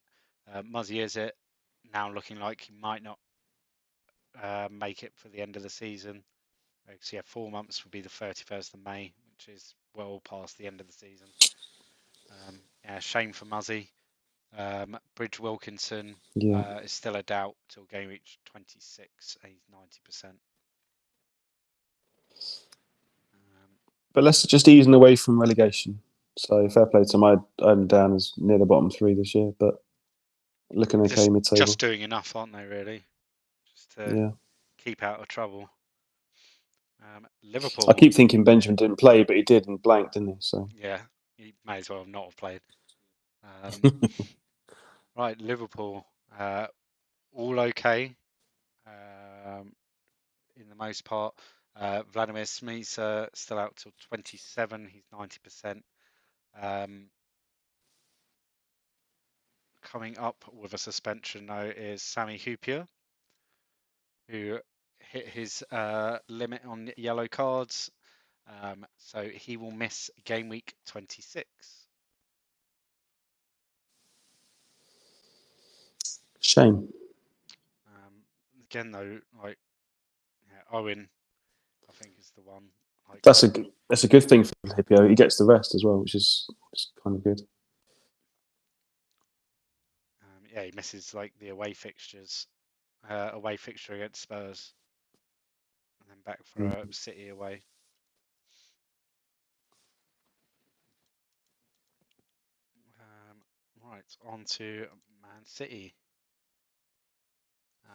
Muzzy is it now looking like he might not make it for the end of the season. Because yeah, 4 months would be the 31st of May, which is well past the end of the season. Yeah, shame for Muzzy. Bridge Wilkinson is still a doubt till game week 26. He's 90%. But let's just easing away from relegation. So fair play to my I'm down as near the bottom 3 this year, but looking okay mid-table. Just doing enough, aren't they? Really, just to keep out of trouble. Liverpool. I keep thinking Benjamin didn't play, but he did and blanked, didn't he? So yeah, he may as well not have played. Right, Liverpool, all okay in the most part. Vladimir Smicer still out till 27. He's 90%. Coming up with a suspension though is Sami Hyypiä, who hit his limit on yellow cards. So he will miss game week 26. shame. Again though, like Owen, I think is the one. Like, that's a good thing for Hyypiä. He gets the rest as well, which is kind of good. Yeah, he misses like the away fixtures, away fixture against Spurs, and then back for City away. Right, on to Man City.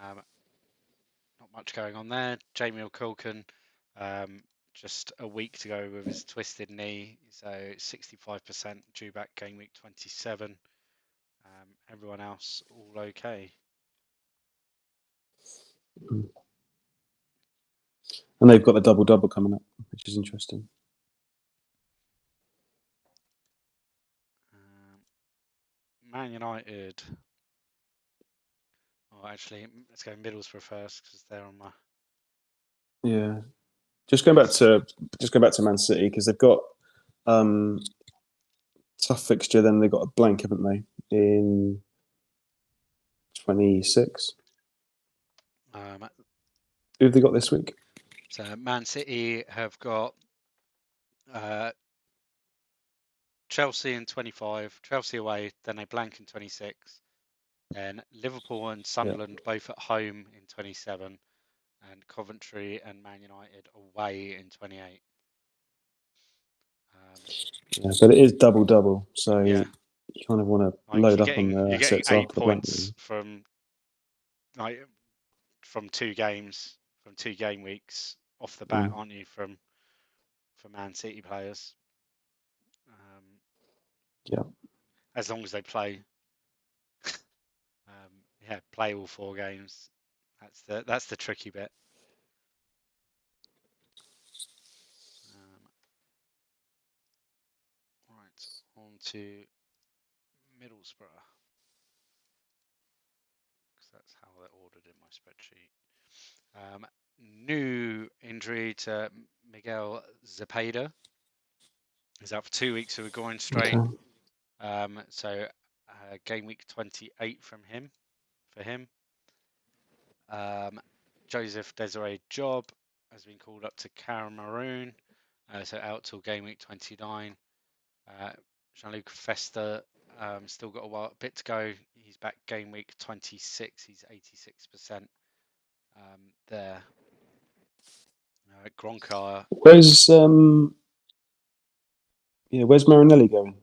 Not much going on there. Jamie O'Culkin, just a week to go with his twisted knee, so 65% due back game week 27. Everyone else all okay. And they've got the double coming up, which is interesting. Man United. Oh, actually, let's go Middlesbrough first because they're on my. Yeah, just going back to Man City because they've got tough fixture. Then they've got a blank, haven't they? In 26. Who have they got this week? So Man City have got Chelsea in 25, Chelsea away, then they blank in 26, then Liverpool and Sunderland both at home in 27, and Coventry and Man United away in 28. Yeah, but it is double, so yeah, you kind of want to load up on the you're getting assets 8 after the blank. points from 2 games, from 2 game weeks off the bat, aren't you? For Man City players. Yeah. As long as they play. Play all 4 games. That's the tricky bit. Right, on to Middlesbrough. Because that's how they're ordered in my spreadsheet. New injury to Miguel Zepeda. He's out for 2 weeks with a groin strain. Okay. So game week 28 for him. Joseph Desiree Job has been called up to Cameroon, so out till game week 29. Jean-Luc Festa still got a bit to go. He's back game week 26. He's 86% there. Gronka. Where's Marinelli going?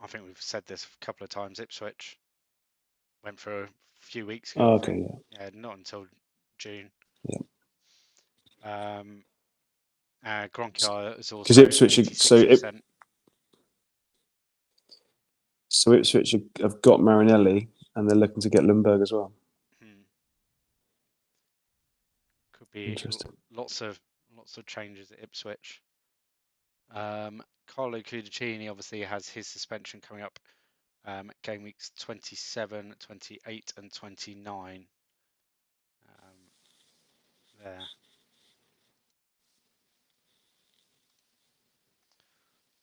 I think we've said this a couple of times. Ipswich went for a few weeks ago. Oh, okay, yeah, not until June. Yeah. Gronka is also because Ipswich 86%. So Ipswich have got Marinelli and they're looking to get Lundberg as well. Could be lots of changes at Ipswich. Carlo Cudicini obviously has his suspension coming up game weeks 27, 28 and 29. there.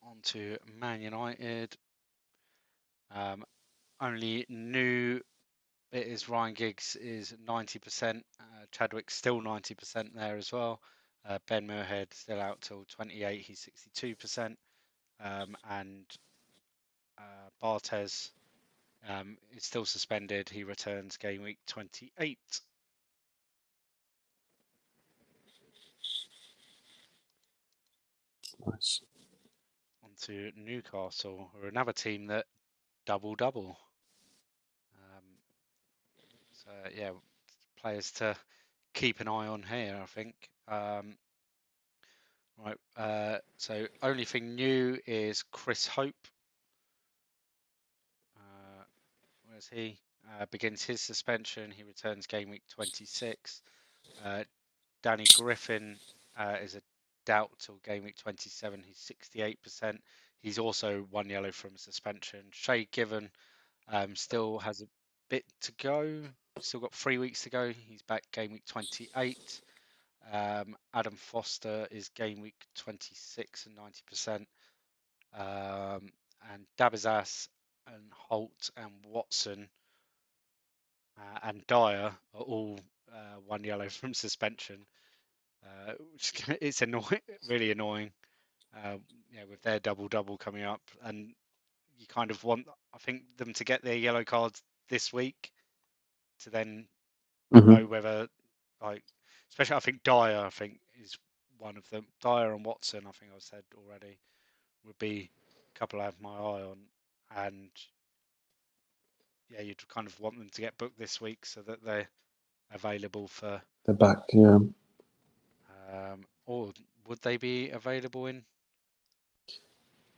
On to Man United. Only new bit is Ryan Giggs is 90%. Chadwick's still 90% there as well. Ben Muirhead still out till 28. He's 62%. And Barthez is still suspended. He returns game week 28. Nice. On to Newcastle, or another team that double. So yeah, players to keep an eye on here, I think. Right. So only thing new is Chris Hope. Where's he? Begins his suspension. He returns game week 26. Danny Griffin is a doubt till game week 27. He's 68%. He's also 1 yellow from suspension. Shay Given still has a bit to go. Still got 3 weeks to go. He's back game week 28. Adam Foster is game week 26 and 90%. And Dabizas and Holt and Watson and Dyer are all 1 yellow from suspension. It's annoying, really annoying. With their double coming up, and you kind of want, I think, them to get their yellow cards this week to then know whether, like, especially I think Dyer, I think is one of them. Dyer and Watson, I think I said already, would be a couple I have my eye on, and yeah, you'd kind of want them to get booked this week so that they're available for. They're back, yeah. Or would they be available in?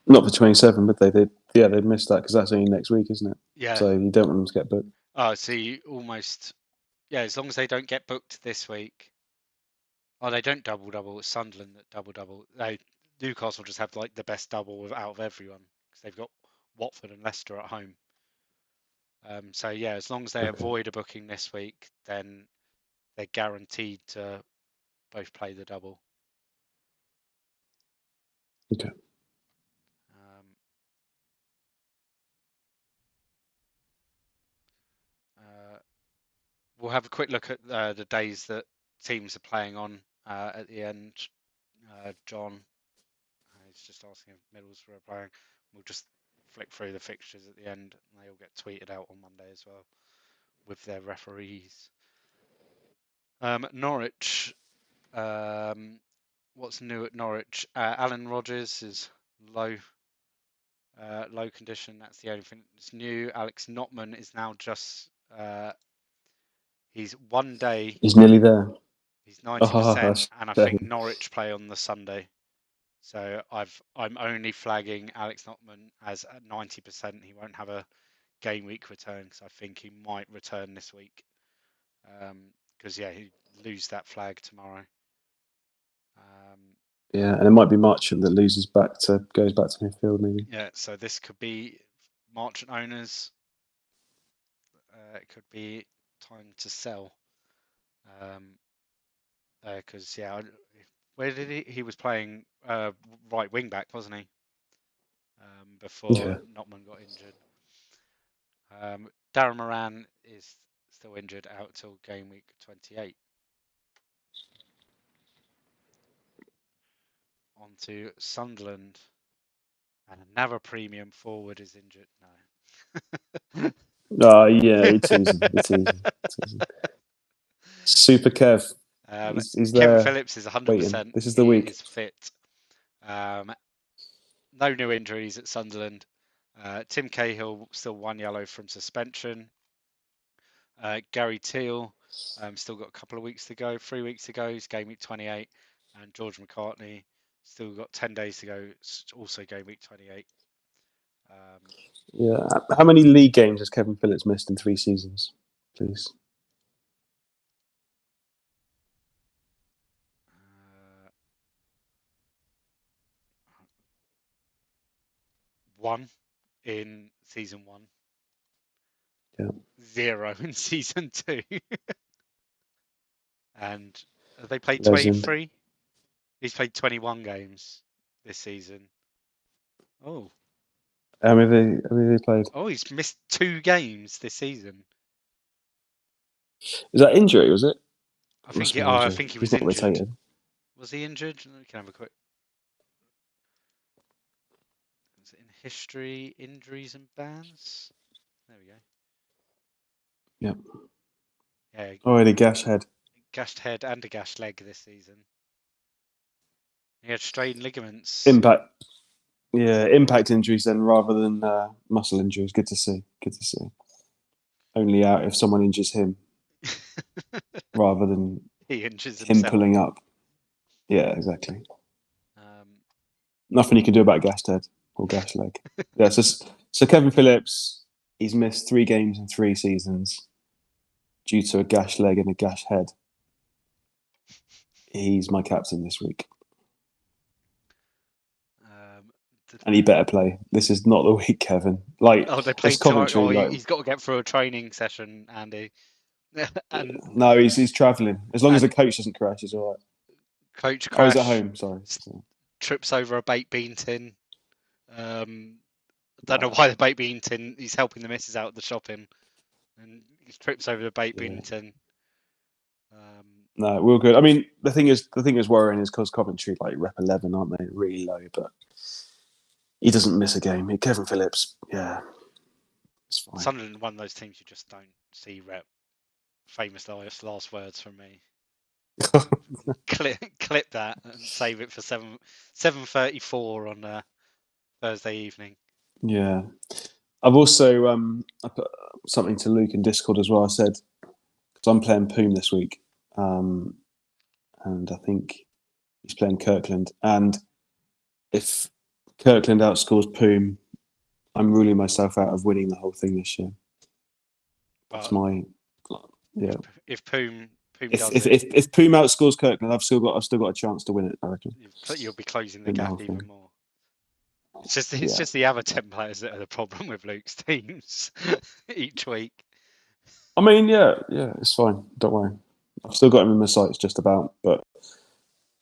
Not for 27, would they? They'd miss that because that's only next week, isn't it? Yeah. So you don't want them to get booked. Oh, so you almost, yeah, as long as they don't get booked this week. Oh, they don't double. It's Sunderland that double. Newcastle just have like the best double out of everyone because they've got Watford and Leicester at home. So yeah, as long as they avoid a booking this week, then they're guaranteed to both play the double. Okay. We'll have a quick look at the days that teams are playing on at the end. John, he's just asking if Middlesbrough are playing. We'll just flick through the fixtures at the end, and they all get tweeted out on Monday as well with their referees. Norwich. What's new at Norwich? Alan Rodgers is low condition. That's the only thing that's new. Alex Notman is now just. He's 1 day. He's nearly there. He's 90%, and I think Norwich play on the Sunday. So I'm only flagging Alex Notman as at 90%. He won't have a game week return because I think he might return this week. Because he'd lose that flag tomorrow. Yeah, and it might be Marchant that goes back to midfield maybe. Yeah, so this could be Marchant owners. It could be time to sell. Because where did he was playing right wing back, wasn't he? Before Notman got injured. Darren Moran is still injured out till game week 28. On to Sunderland. And another premium forward is injured. No. Yeah, it's easy. Super Kev. He's Kevin there. Phillips is 100%. Waiting. This is the week. He's fit. No new injuries at Sunderland. Tim Cahill still 1 yellow from suspension. Gary Teal still got a couple of weeks to go, 3 weeks to go. He's game week 28. And George McCartney still got 10 days to go, also game week 28. Yeah. How many league games has Kevin Phillips missed in 3 seasons, please? One in season 1. Yeah. 0 in season 2. And Have they played Legend. 23? He's played 21 games this season. Oh, How many have they played? oh, he's missed 2 games this season. Is that injury? Was it? I Must think. be I injury. think he He's was not injured. rotated. Was he injured? We can have a quick. Is it in history, injuries and bans? There we go. Yep. Yeah, Oh, and a gash head. gashed head and a gashed leg this season. He had strained ligaments. Impact. Yeah, impact injuries then rather than muscle injuries. Good to see. Good to see. Only out if someone injures him rather than He injures him himself. pulling up. Yeah, exactly. Um, Nothing you can do about gashed head or gash leg. Yeah, so Kevin Phillips, he's missed 3 games in 3 seasons due to a gash leg and a gash head. He's my captain this week. And he better play. This is not the week, Kevin. Like, oh, they it's played tonight. Coventry. Oh, Like, he's got to get through a training session, Andy. And no, he's travelling. As long as the and coach doesn't crash, he's all right. coach Oh, he's at crash, home. Sorry. trips over a baked bean tin. Don't know No, why the baked bean tin. He's helping the missus out at the shopping, and he trips over the baked yeah. bean tin. No, we're good. I mean, the thing is worrying is because Coventry like rep 11, aren't they? Really low, but he doesn't miss a game. Kevin Phillips, yeah, it's fine. Sunderland, one of those teams you just don't see rep. Famous last words from me. clip that and save it for 7:34 on Thursday evening. Yeah, I've also I put something to Luke in Discord as well. I said because I'm playing Poom this week, and I think he's playing Kirkland, and if Kirkland outscores Poom, I'm ruling myself out of winning the whole thing this year. That's But my yeah. if Poom If does if it, if, if Poom outscores Kirkland, I've still got a chance to win it. I reckon. you'll be closing the Win the gap whole even thing. more. It's Yeah. just the other 10 players that are the problem with Luke's teams each week. I mean, yeah, it's fine. Don't worry. I've still got him in my sights just about. But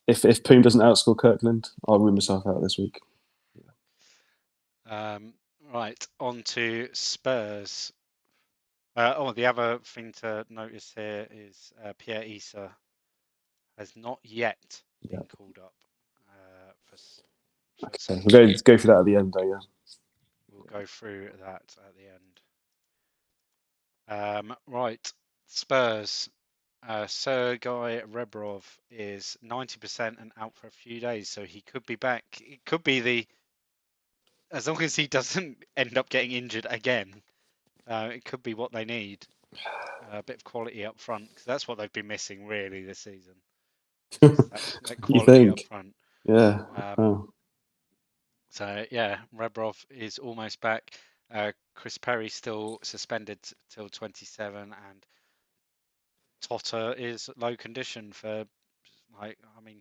if Poom doesn't outscore Kirkland, I'll rule myself out this week. Right, on to Spurs. The other thing to notice here is Pierre Issa has not yet Yeah. been called up for Okay. second. We're going to go through that at the end, though. Yeah. We'll go through that at the end. Right, Spurs. Sergei Rebrov is 90% and out for a few days, so he could be back. It could be as long as he doesn't end up getting injured again, it could be what they need. A bit of quality up front, because that's what they've been missing really this season. That You quality up think? front. Yeah. Oh. So yeah, Rebrov is almost back. Chris Perry still suspended till 27, and Totter is low condition for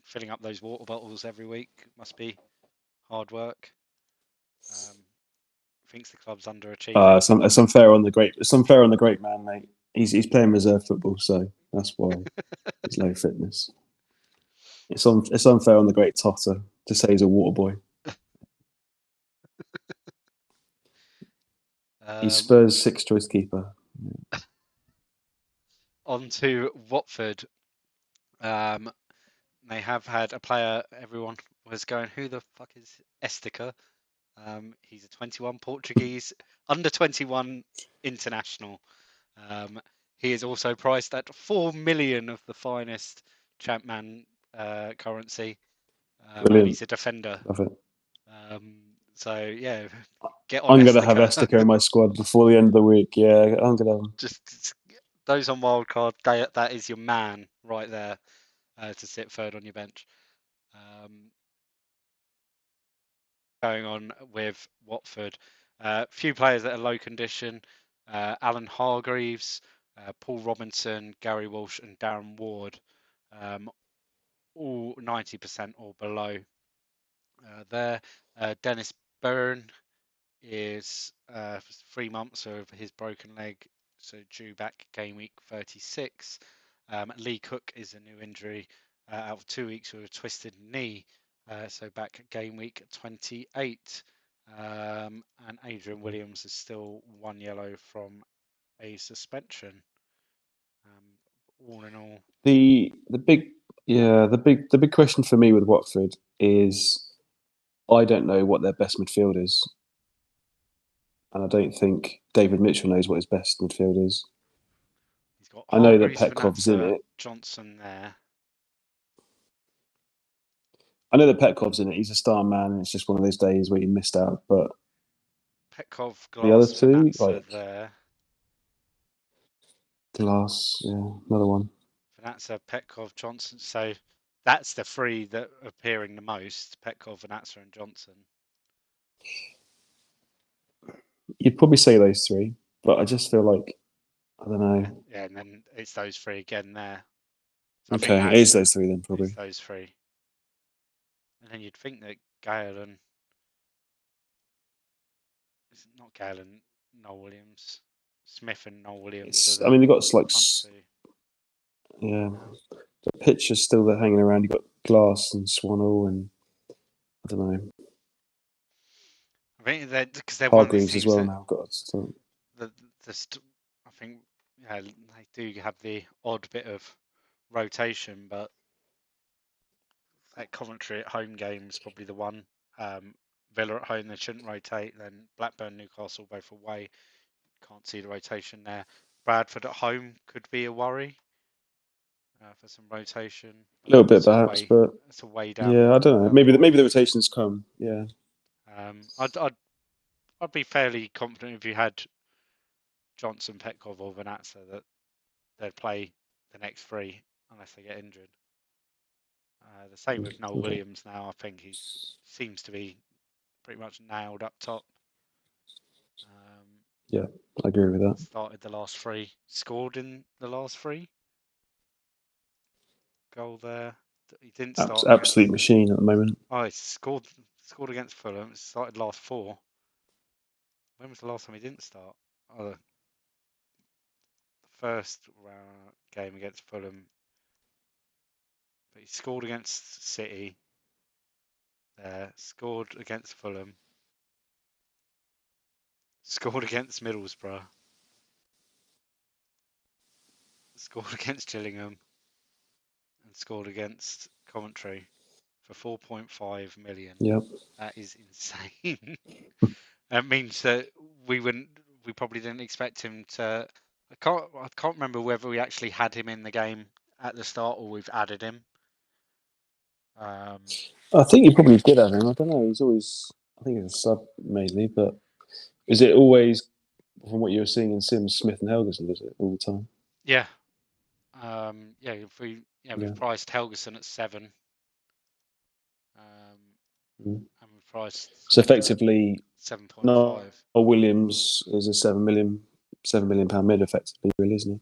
filling up those water bottles every week must be hard work. Thinks the club's underachieving. It's unfair on the great man, mate. He's playing reserve football, so that's why he's low fitness. It's unfair on the great Totter to say he's a water boy. He's Spurs' 6th choice keeper. On to Watford. They have had a player everyone was going, who the fuck is Estica? He's a 21 Portuguese under 21 international. He is also priced at 4 million of the finest ChampMan currency, and he's a defender. Love it. So yeah, get on I'm going to have Estica. Estica in my squad before the end of the week. Yeah, I'm going to have him. Just those on wildcard, that is your man right there to sit third on your bench. Going on with Watford, few players that are low condition. Alan Hargreaves, Paul Robinson, Gary Walsh, and Darren Ward, all 90% or below. There, Dennis Byrne is 3 months of his broken leg, so due back game week 36. Lee Cook is a new injury. out of 2 weeks with a twisted knee. So back at game week 28. And Adrian Williams is still 1 yellow from a suspension. All in all, the big question for me with Watford is I don't know what their best midfield is, and I don't think David Mitchell knows what his best midfield is. he's got I know that Hargreaves, Petkov's in Vanazza, it. Johnson there. I know that Petkov's in it. He's a star man, and it's just one of those days where you missed out. But Petkov, the other Glass, two, Vanazza like there. Glass, yeah, another one. Vanazza, Petkov, Johnson. So that's the three that are appearing the most: Petkov, Vanazza, and Johnson. You'd probably say those three, but I just feel like I don't know. Yeah, and then it's those three again there. So I think Okay, it is those three then, it's probably. those three. And then you'd think that Gale and it's not Gale and Noel Williams, Smith and Noel Williams are I mean, the they've got like front two. yeah, the pitch is still there hanging around. You've got Glass and Swanall, and I don't know I think that because they're one of the Hargreaves as teams well that now. Got so, I think yeah, they do have the odd bit of rotation, but at Coventry at home games probably the one. Villa at home they shouldn't rotate. Then Blackburn, Newcastle both away. Can't see the rotation there. Bradford at home could be a worry for some rotation. a little bit perhaps, but It's away yeah, I don't know. down the Maybe the line. rotations come. Yeah, I'd be fairly confident if you had Johnson, Petkov, or Vanazza that they'd play the next three unless they get injured. The same with Noel okay. Williams now. I think he seems to be pretty much nailed up top. Yeah, I agree with that. Started the last three, scored in the last three. Goal there. He didn't start Absolute against. machine at the moment. Oh, he scored against Fulham. Started last four. When was the last time he didn't start? Oh, the first round game against Fulham. But he scored against City. Scored against Fulham. Scored against Middlesbrough. Scored against Gillingham. And scored against Coventry for 4.5 million. Yep. That is insane. That means that we probably didn't expect him to. I can't remember whether we actually had him in the game at the start or we've added him. I think you probably did have him. I don't know. He's always, I think he's a sub mainly, but is it always from what you were seeing in Sims, Smith and Helgerson? Was it all the time? Yeah, If we've Yeah. priced Helgerson at 7, and we've priced So Smith at effectively, 7.5. Noel Williams is a £7 million mid, effectively, really, isn't he?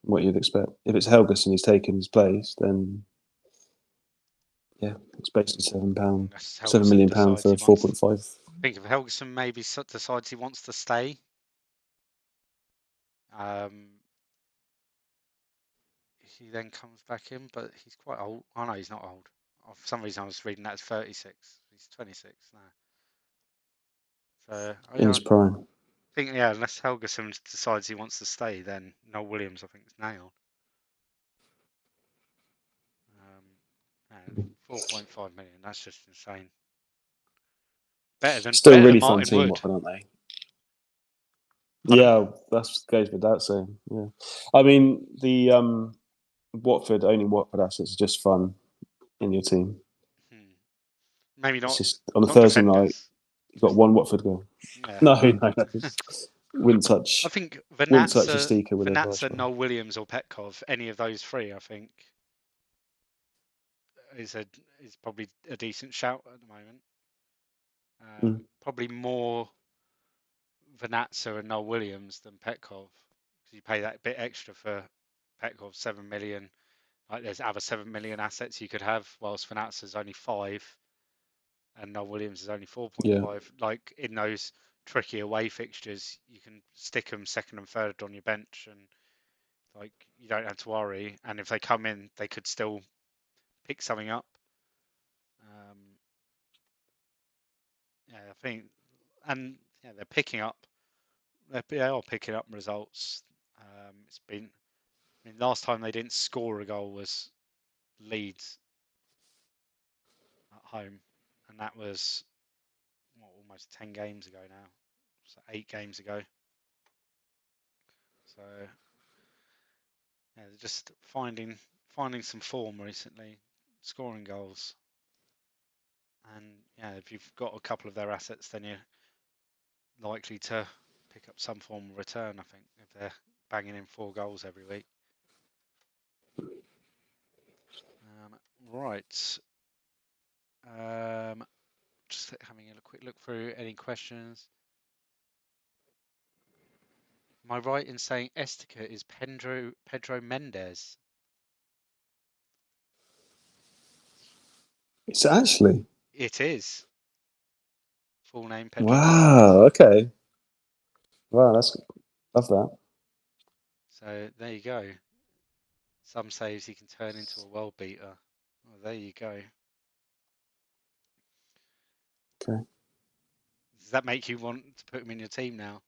What you'd expect. If it's Helgerson, he's taken his place, then yeah, it's basically £7, Unless £7 Helgerson million decides for he wants. 4.5. I think if Helgerson maybe decides he wants to stay, he then comes back in, but he's quite old. Oh no, he's not old. For some reason, I was reading that as 36. He's 26 now. So In his prime. I think unless Helgerson decides he wants to stay, then Noel Williams I think is nailed. 4.5 million. That's just insane. Still a better than really fun Martin team, Wood. Watford, aren't they? Pardon? Yeah, that goes without saying. Yeah, I mean the only Watford assets are just fun in your team. Maybe It's not. just on a Not Thursday night, defenders. you've got one Watford goal. Yeah. No, wouldn't I touch think a Stika with a Vanazza, flashbang. Noel Williams, or Petkov, any of those three, I think, is probably a decent shout at the moment. Probably more Vanazza and Noel Williams than Petkov, because you pay that bit extra for Petkov, 7 million. Like there's other 7 million assets you could have, whilst Vanazza's only 5 and Noel Williams is only 4.5. Yeah. Like in those tricky away fixtures, you can stick them second and third on your bench, and like you don't have to worry. And if they come in, they could still pick something up. Yeah, I think, and yeah, they're picking up. They are picking up results. It's been. I mean, last time they didn't score a goal was Leeds at home, and that was almost 10 games ago now, so 8 games ago. So yeah, they're just finding some form recently, scoring goals, and yeah, if you've got a couple of their assets, then you're likely to pick up some form of return. I think if they're banging in 4 goals every week. Right. Just having a quick look through any questions. Am I right in saying Estica is Pedro Mendes? It's actually. It is. Full name Pedro Mendes. Wow. Okay. Wow, love that. So there you go. Some saves he can turn into a world beater. Well, there you go. Okay. Does that make you want to put him in your team now?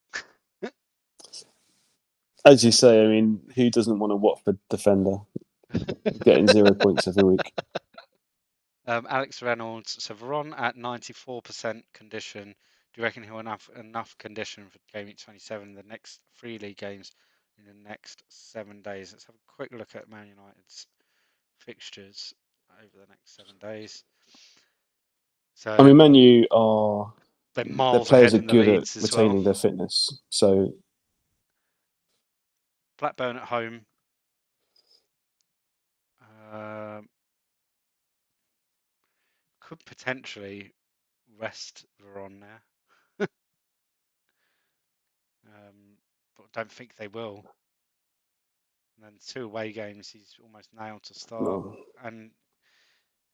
As you say, I mean, who doesn't want a Watford defender getting 0 points every week? Alex Reynolds. So Veron at 94% condition. Do you reckon he'll have enough condition for Gameweek 27, the next 3 league games in the next 7 days? Let's have a quick look at Man United's fixtures over the next 7 days. So I mean, Man U are they're their miles players ahead are in the good at leads as well. retaining their fitness. So Blackburn at home. Could potentially rest Veron there. But I don't think they will. And then 2 away games, he's almost nailed to start, and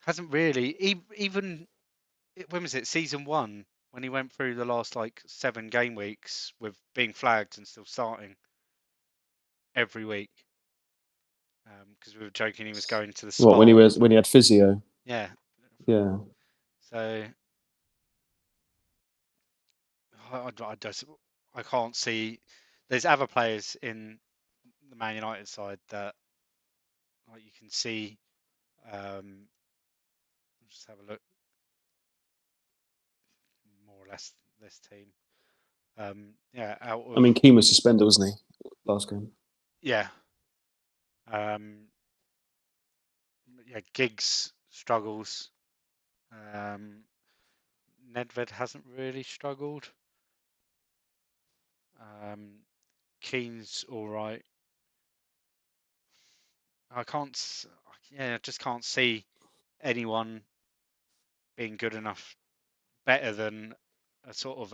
hasn't really even when was it, season 1, when he went through the last like 7 game weeks with being flagged and still starting every week, because we were joking he was going to the spa. what when he had physio? Yeah. So I can't see. There's other players in the Man United side that you can see. Just have a look. More or less this team. Yeah, out of. I mean, Keane was suspended, wasn't he, last game? Yeah. Yeah, Giggs struggles. Nedved hasn't really struggled. Keane's all right. I just can't see anyone being good enough, better than a sort of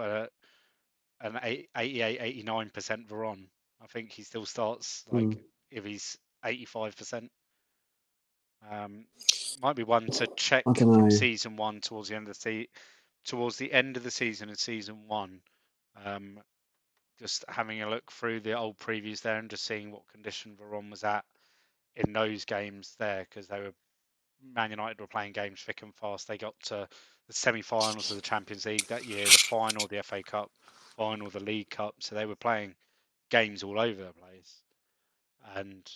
an 88, 89% Veron. I think he still starts if he's 85%. Might be one to check from season 1 towards the end of the season in season 1. Just having a look through the old previews there and just seeing what condition Veron was at in those games there, because Man United were playing games thick and fast. They got to the semi-finals of the Champions League that year, the final of the FA Cup, final of the League Cup. So they were playing games all over the place, and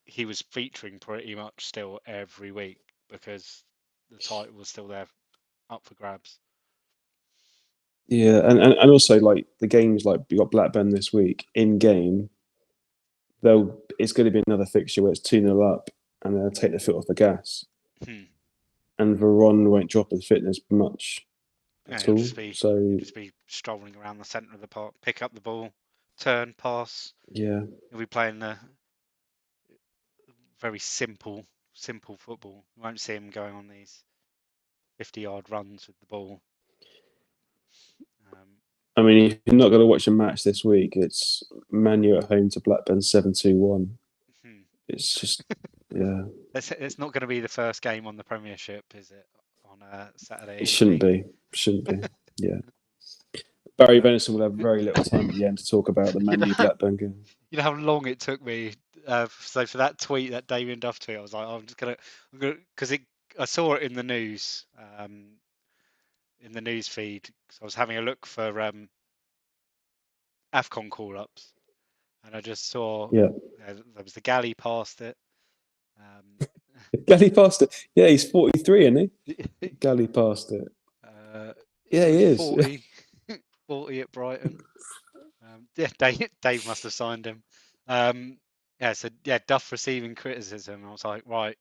he was featuring pretty much still every week because the title was still there up for grabs. Yeah, and also like the games, like you got Blackburn this week in game. It's going to be another fixture where it's 2-0 up and they'll take the foot off the gas. And Veron won't drop his fitness much at all. Just be strolling around the centre of the park, pick up the ball, turn, pass. Yeah, he'll be playing the very simple football. You won't see him going on these 50-yard runs with the ball. I mean, if you're not going to watch a match this week, it's Man U at home to Blackburn 7-2-1. It's just, yeah. It's not going to be the first game on the Premiership, is it? On a Saturday. It shouldn't be. Yeah. Barry Venison will have very little time at the end to talk about the Man U Blackburn game. You know how long it took me So for that tweet, that Damien Duff tweet, I was like, I'm gonna, because I saw it in the news, in the news feed. So I was having a look for AFCON call-ups, and I just saw Yeah. there was the galley past it. Galley passed it. Yeah, he's 43, isn't he? Galley passed it. He Yeah, was he is. 40, 40 at Brighton. Yeah, Dave must have signed him. Yeah, so yeah, Duff receiving criticism. I was like, right,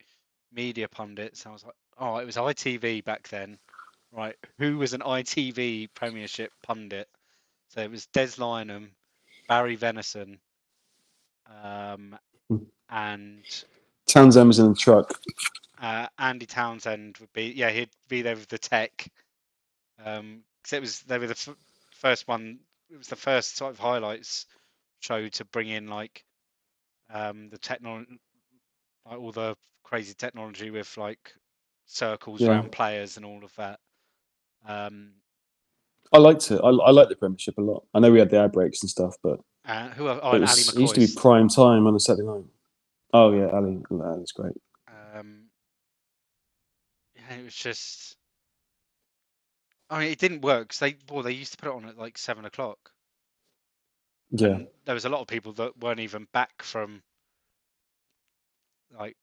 media pundits. I was like, oh, it was ITV back then, right? Who was an ITV Premiership pundit? So it was Des Lynam, Barry Venison, and Townsend was in the truck. Andy Townsend would be, yeah, he'd be there with the tech. Because they were the first one. It was the first sort of highlights show to bring in like the technology, like all the crazy technology with like circles around players and all of that. I liked it. I like the Premiership a lot. I know we had the air breaks and stuff, but And Ali it used to be McCoist. prime time on a Saturday night. Oh yeah, Ali, that's great. Yeah, it was just. I mean, it didn't work because they used to put it on at like 7 o'clock. Yeah. And there was a lot of people that weren't even back from like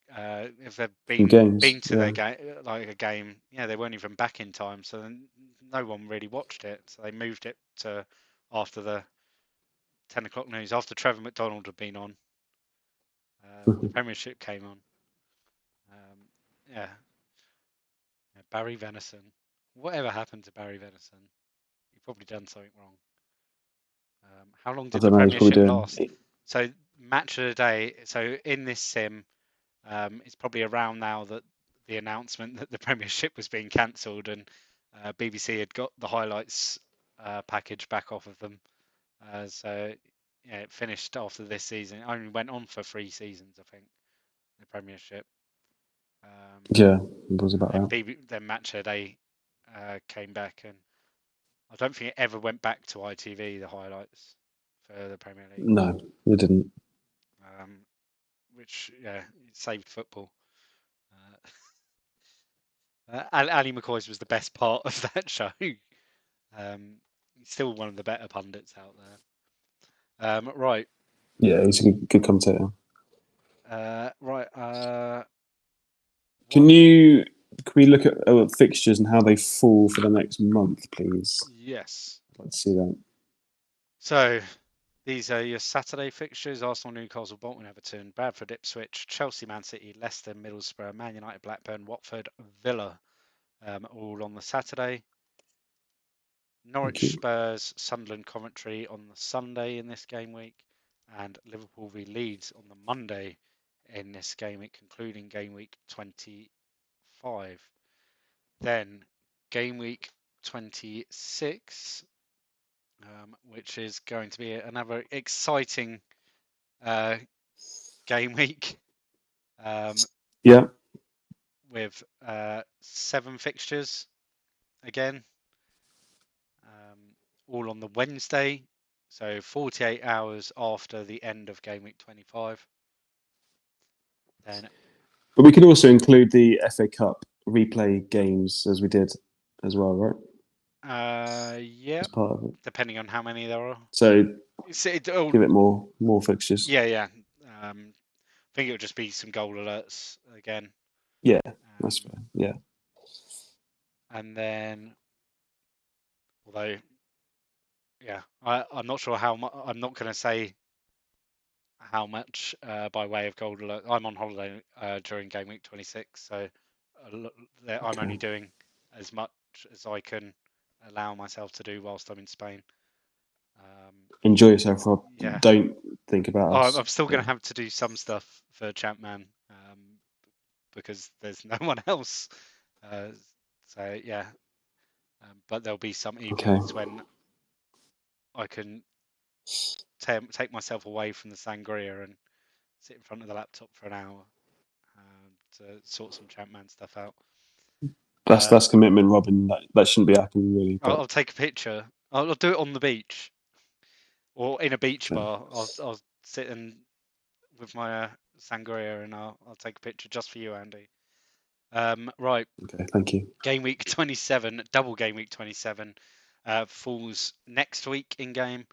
if they've been to their game, like a game, yeah, they weren't even back in time, so then no one really watched it. So they moved it to after the 10 o'clock news, after Trevor McDonald had been on. The Premiership came on. Yeah. Barry Venison. Whatever happened to Barry Venison? He probably done something wrong. How long did the Premiership last? So match of the day. So in this sim, it's probably around now that the announcement that the Premiership was being cancelled and BBC had got the highlights package back off of them. So yeah, it finished after this season. It only went on for 3 seasons, I think, the Premiership. Yeah, it was about that. Then match of the day came back, and I don't think it ever went back to ITV, the highlights for the Premier League. No, it didn't. Which, yeah, it saved football. Ali McCoist was the best part of that show. He's still one of the better pundits out there. Right. Yeah, he's a good commentator. Right. Can we look at fixtures and how they fall for the next month, please? Yes. I'd like to see that. So these are your Saturday fixtures: Arsenal, Newcastle, Bolton, Everton, Bradford, Ipswich, Chelsea, Man City, Leicester, Middlesbrough, Man United, Blackburn, Watford, Villa, all on the Saturday. Norwich, Spurs, Sunderland, Coventry on the Sunday in this game week, and Liverpool v Leeds on the Monday in this game week, concluding game week 25. Then game week 26, which is going to be another exciting game week. Yeah. With 7 fixtures again, all on the Wednesday, so 48 hours after the end of game week 25. Then, but we could also include the FA Cup replay games as we did as well, right? Yeah, as part of it. Depending on how many there are. So give it more fixtures. Yeah. I think it would just be some goal alerts again. Yeah, that's fair. Yeah. And then, although, yeah, I'm not sure how much. I'm not going to say how much by way of goal alert. I'm on holiday during game week 26, so I'm only doing as much as I can allow myself to do whilst I'm in Spain. Enjoy yourself, Rob. Yeah. Don't think about us. I'm still going to have to do some stuff for ChampMan because there's no one else. So yeah, but there'll be some evenings when I can take myself away from the sangria and sit in front of the laptop for an hour to sort some ChampMan stuff out. That's commitment, Robin. That shouldn't be happening, really. But... I'll take a picture. I'll do it on the beach or in a beach bar. I'll sit and with my sangria, and I'll take a picture just for you, Andy. Right. Okay, thank you. Game week 27, double game week 27, falls next week in game.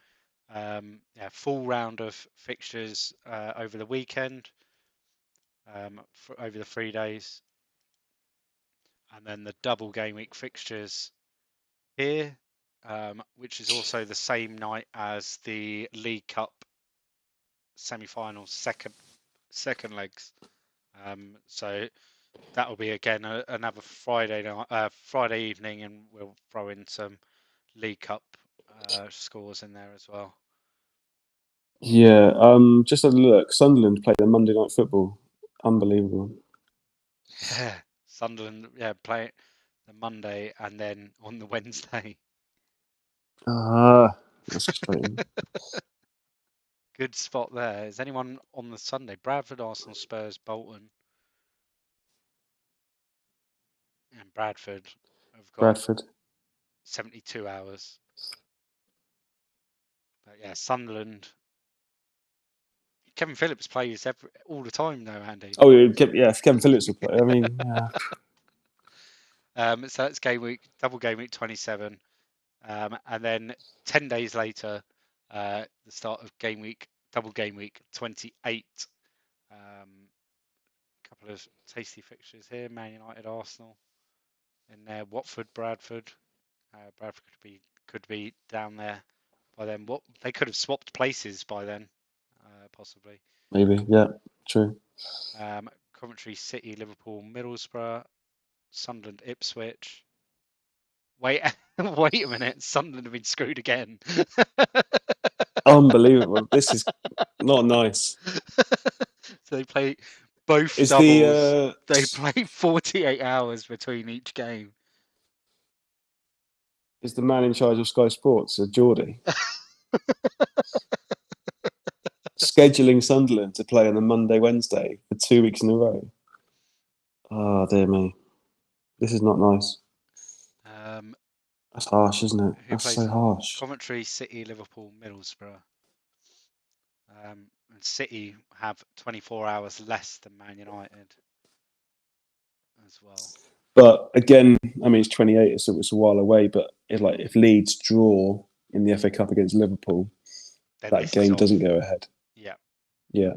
Full round of fixtures over the weekend, over the 3 days, and then the double game week fixtures here, which is also the same night as the League Cup semi-finals second legs. So that will be again another Friday night, Friday evening, and we'll throw in some League Cup scores in there as well. Yeah, just a look. Sunderland played the Monday Night Football. Unbelievable. Yeah, Sunderland, play it the Monday and then on the Wednesday. That's frustrating. Good spot there. Is anyone on the Sunday? Bradford, Arsenal, Spurs, Bolton. And Bradford have got Bradford. 72 hours. But yeah, Sunderland. Kevin Phillips plays all the time, though, Andy. Oh, yeah, if Kevin Phillips will play. I mean, So that's double game week 27. And then 10 days later, the start of double game week 28. Couple of tasty fixtures here. Man United, Arsenal in there. Watford, Bradford. Bradford could be down there by then. What they could have swapped places by then, possibly. maybe. Yeah, true. Coventry City, Liverpool, Middlesbrough, Sunderland, Ipswich. Wait, wait a minute. Sunderland have been screwed again. Unbelievable. This is not nice. So they play both Is doubles. They play 48 hours between each game. Is the man in charge of Sky Sports, Geordie, scheduling Sunderland to play on the Monday, Wednesday for 2 weeks in a row? Oh, dear me. This is not nice. That's harsh, isn't it? That's so harsh. Coventry, City, Liverpool, Middlesbrough. And City have 24 hours less than Man United as well. But again, I mean, it's 28, so it's a while away. But if Leeds draw in the FA Cup against Liverpool, then that game doesn't go ahead. Yeah. Yeah.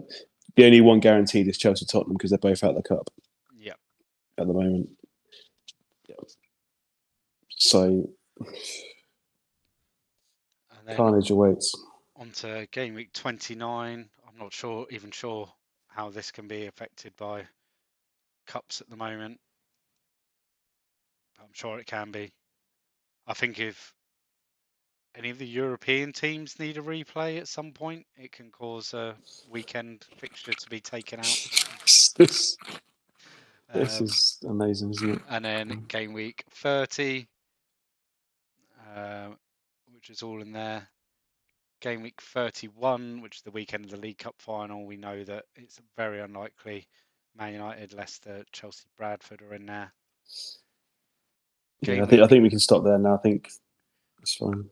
The only one guaranteed is Chelsea Tottenham because they're both out of the cup. Yeah. At the moment. Yeah. So carnage awaits. On to game week 29. I'm not sure how this can be affected by cups at the moment. I'm sure it can be. I think if any of the European teams need a replay at some point, it can cause a weekend fixture to be taken out. This is amazing, isn't it? And then game week 30, which is all in there. Game week 31, which is the weekend of the League Cup final. We know that it's very unlikely Man United, Leicester, Chelsea, Bradford are in there. Yeah, I think we can stop there now. I think it's fine.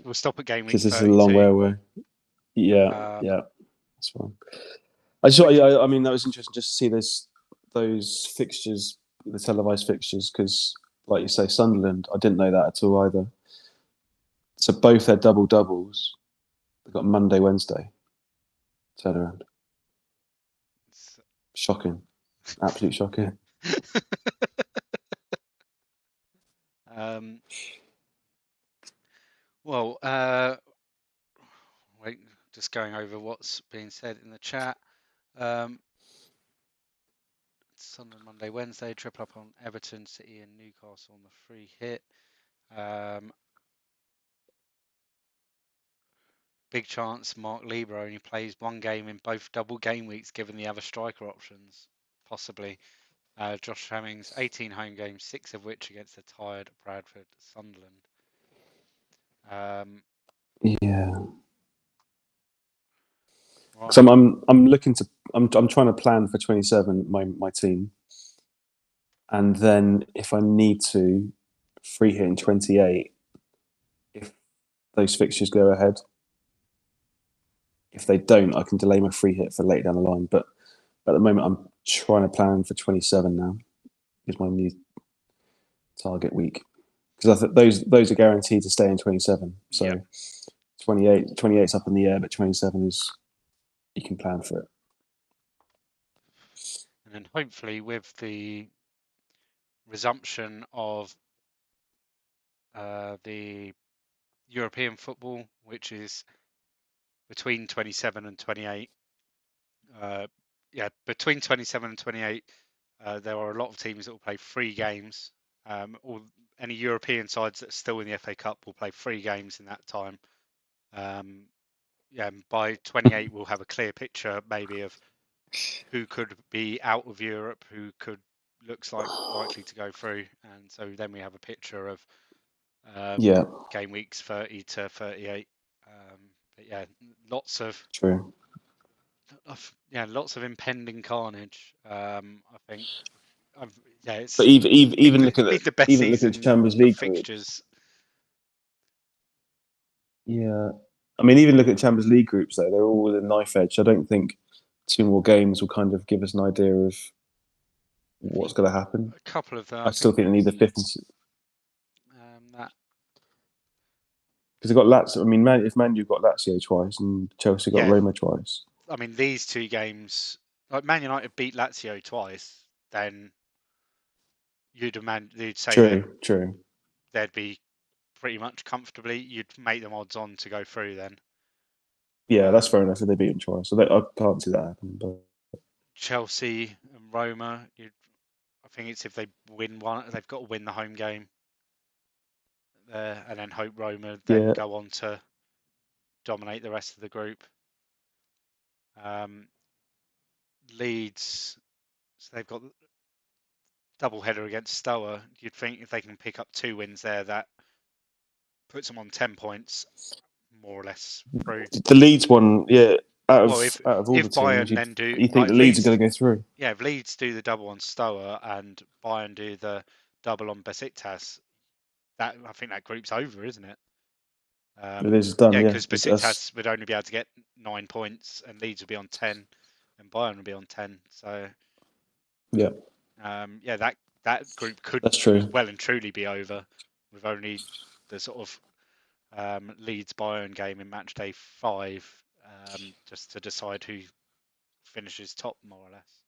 We'll stop at game week 32. This is a long way away. Yeah, that's fine. I mean, that was interesting just to see those fixtures, the televised fixtures, because, like you say, Sunderland, I didn't know that at all either. So both their doubles, they've got Monday, Wednesday turnaround. Shocking. Absolute shocking. Just going over what's being said in the chat. Sunday, Monday, Wednesday, triple up on Everton, City, and Newcastle on the free hit. Big chance Mark Lieber only plays one game in both double game weeks, given the other striker options, possibly. Josh Hemmings, 18 home games, 6 of which against the tired Bradford, Sunderland. Yeah. So I'm looking to I'm trying to plan for 27 my team, and then if I need to, free hit in 28 if those fixtures go ahead. if they don't, I can delay my free hit for later down the line. But at the moment, I'm trying to plan for 27 now. Is my new target week, because I think those are guaranteed to stay in 27. So Yeah. 28's up in the air, but 27 is, you can plan for it. And then hopefully with the resumption of the European football, which is between 27 and 28. Between 27 and 28, there are a lot of teams that will play 3 games. Or any European sides that are still in the FA Cup will play 3 games in that time. And by 28, we'll have a clear picture maybe of who could be out of Europe, who looks like likely to go through, and so then we have a picture of game weeks 30 to 38. But yeah, lots of impending carnage. I think. It's but even look at the best season Champions for League fixtures. Yeah, I mean, even look at Champions League groups though; they're all within knife edge. I don't think 2 more games will kind of give us an idea of what's going to happen. A couple of them. I still think they need the 5th That because they got Lazio. I mean, if Man U got Lazio twice and Chelsea got Roma twice. I mean, these 2 games, like Man United beat Lazio twice, then you'd say True. they'd be pretty much comfortably. You'd make them odds on to go through then. Yeah, that's fair enough if they beat them twice. So I can't see that happening. But Chelsea and Roma, I think it's if they win one, they've got to win the home game there, and then hope Roma then go on to dominate the rest of the group. Leeds, so they've got double header against Stour. You'd think if they can pick up 2 wins there, that puts them on 10 points, more or less through. The Leeds one, out of all if the Bayern teams, then do, you think the Leeds are going to go through? Yeah, if Leeds do the double on Stour and Bayern do the double on Besiktas, I think that group's over, isn't it? It is done. Yeah, because Besiktas would only be able to get 9 points, and Leeds would be on 10, and Bayern would be on 10. So that group could well and truly be over with only the sort of Leeds Bayern game in match day 5, just to decide who finishes top, more or less.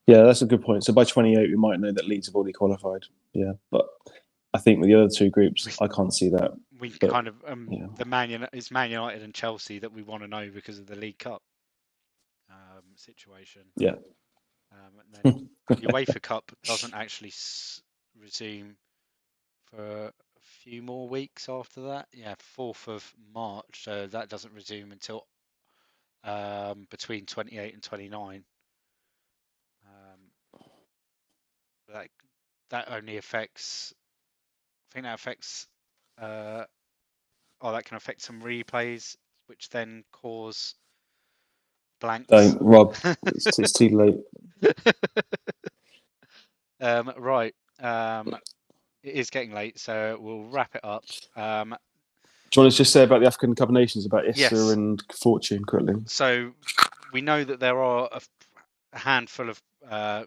Yeah, that's a good point. So by 28, we might know that Leeds have already qualified. Yeah, but I think with the other 2 groups, I can't see that. We kind of it's Man United and Chelsea that we want to know because of the League Cup situation. Yeah. And then the UEFA Cup doesn't actually resume for a few more weeks after that. Yeah, 4th of March. So that doesn't resume until between 28 and 29. That only affects. I think that affects. That can affect some replays, which then cause blanks. Don't, Rob. It's too late. Right. It is getting late, so we'll wrap it up. Do you want to just say about the African Cup of Nations, about Issa and Fortune quickly? So we know that there are a handful of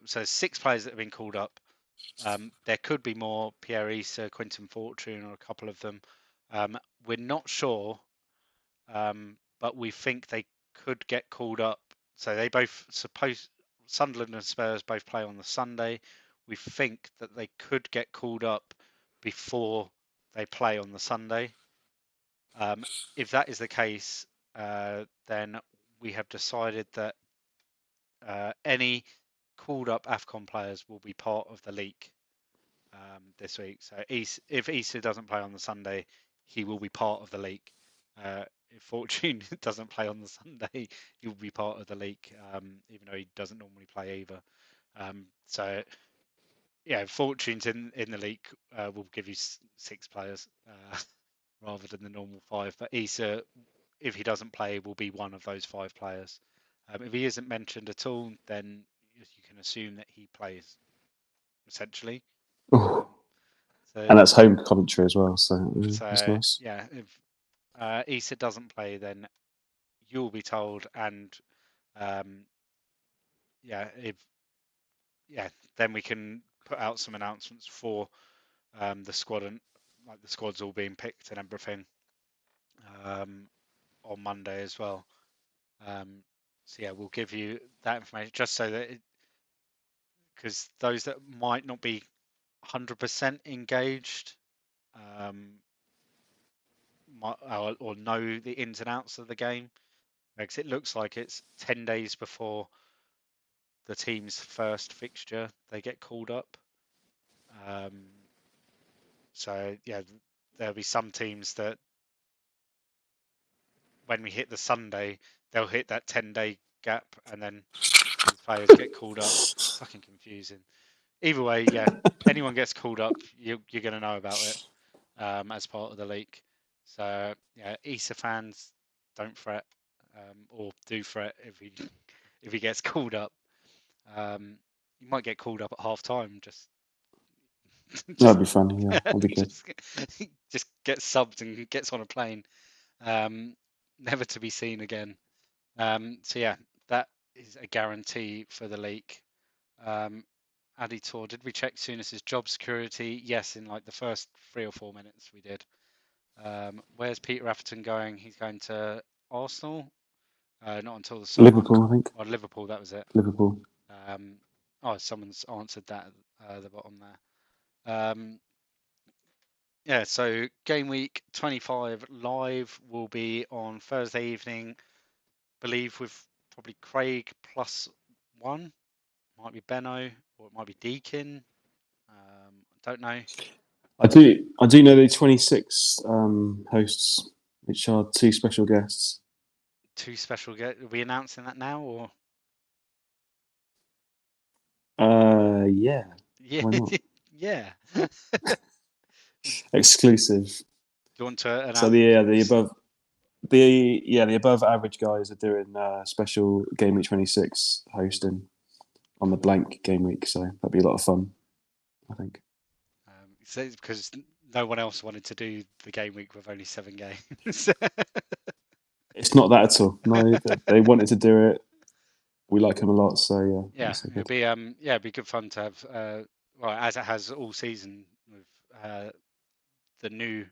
6 players that have been called up. There could be more: Pierre Issa, Quinton Fortune, or a couple of them. We're not sure, but we think they could get called up. So they both Sunderland and Spurs both play on the Sunday. We think that they could get called up before they play on the Sunday. If that is the case, then we have decided that any called up AFCON players will be part of the league this week. So if Issa doesn't play on the Sunday, he will be part of the league. If Fortune doesn't play on the Sunday, he will be part of the league, even though he doesn't normally play either. Fortune's in the league will give you 6 players rather than the normal 5. But Issa, if he doesn't play, will be one of those 5 players. If he isn't mentioned at all, then you can assume that he plays, essentially. And that's home commentary as well, so that's nice. Yeah, Issa doesn't play, then you'll be told, and then we can put out some announcements for the squad, and like the squads all being picked and everything on Monday as well. So yeah, we'll give you that information just so that, because those that might not be 100% engaged or know the ins and outs of the game, because it looks like it's 10 days before the team's first fixture they get called up. So yeah, there'll be some teams that when we hit the Sunday, they'll hit that 10-day gap, and then these players get called up. It's fucking confusing. Either way, yeah, anyone gets called up, you're going to know about it as part of the leak. So yeah, Issa fans, don't fret, or do fret if he gets called up. You might get called up at half time. Just That'd be funny. Yeah, that'd be good. just get subbed and gets on a plane, never to be seen again. So yeah, that is a guarantee for the leak. Addy Tor, did we check Souness's job security? Yes, in like the first 3 or 4 minutes we did. Where's Peter Atherton going? He's going to Arsenal. Not until the summer. Liverpool, I think. Or Liverpool, that was it. Liverpool. Someone's answered that at the bottom there. Yeah, so Game Week 25 live will be on Thursday evening, believe with probably Craig plus one. Might be Benno, or it might be Deakin. Don't know. I do know the 26 hosts, which are 2 special guests. 2 special guests. Are we announcing that now, or? Yeah. Yeah. Why not? Yeah. Exclusive. Do you want to announce? So the above average guys are doing special Game Week 26 hosting on the blank Game Week, so that'd be a lot of fun, I think. So it's because no one else wanted to do the Game Week with only 7 games. It's not that at all. No, they wanted to do it. We like them a lot, so yeah, it'd be good fun to have. Well, as it has all season with the new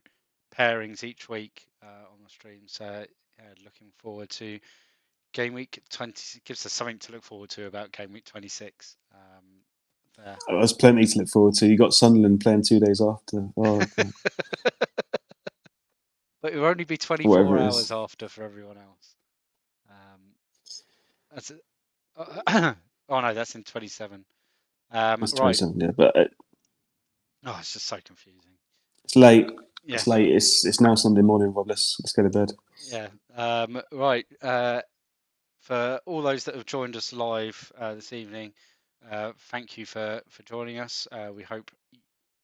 pairings each week on the stream. So looking forward to Game Week 20. Gives us something to look forward to about Game Week 26. There's plenty to look forward to. You got Sunderland playing 2 days after. Oh, God. But it will only be 24 hours after for everyone else. That's oh no, that's in 27. That's right. 27, yeah, but it's just so confusing. It's late. Yeah. It's late. It's now Sunday morning, Rob. Let's go to bed. Yeah. Right. For all those that have joined us live this evening, thank you for joining us. We hope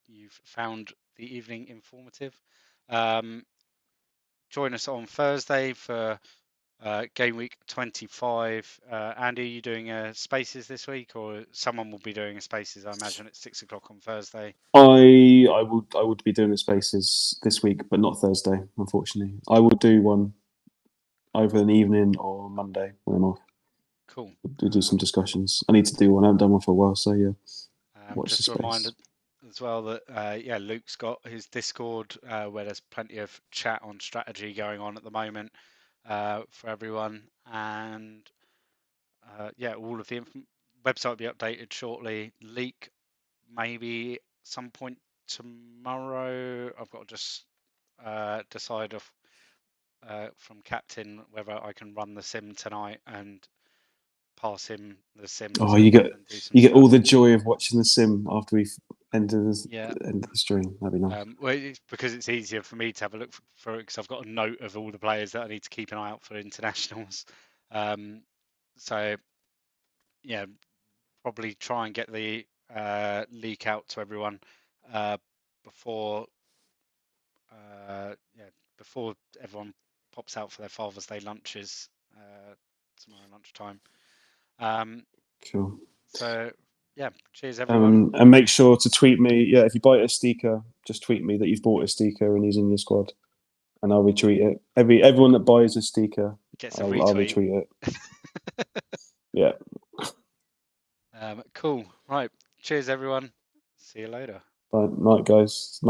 you've found the evening informative. Join us on Thursday for Game Week 25. Andy, are you doing Spaces this week, or someone will be doing a Spaces? I imagine at 6 o'clock on Thursday. I would be doing the Spaces this week, but not Thursday, unfortunately. I will do one over an evening or Monday when I'm off. Cool. We'll do some discussions. I need to do one. I haven't done one for a while, so yeah. Watch just a reminder as well that Luke's got his Discord where there's plenty of chat on strategy going on at the moment for everyone, and all of the website will be updated shortly. Leak maybe some point tomorrow. I've got to just decide from Captain whether I can run the sim tonight and pass him the sim. Oh, you get stuff. all the joy of watching the sim after we've ended the stream. That'd be nice. Well, it's because it's easier for me to have a look for it because I've got a note of all the players that I need to keep an eye out for internationals. So yeah, probably try and get the leak out to everyone before before everyone pops out for their Father's Day lunches tomorrow lunchtime. Cool. So yeah, cheers everyone. And make sure to tweet me. Yeah, if you buy a sticker, just tweet me that you've bought a sticker and he's in your squad. and I'll retweet it. Everyone that buys a sticker, Gets a I'll retweet. retweet it. Yeah. Cool. Right. Cheers, everyone. See you later. Night, guys. Night.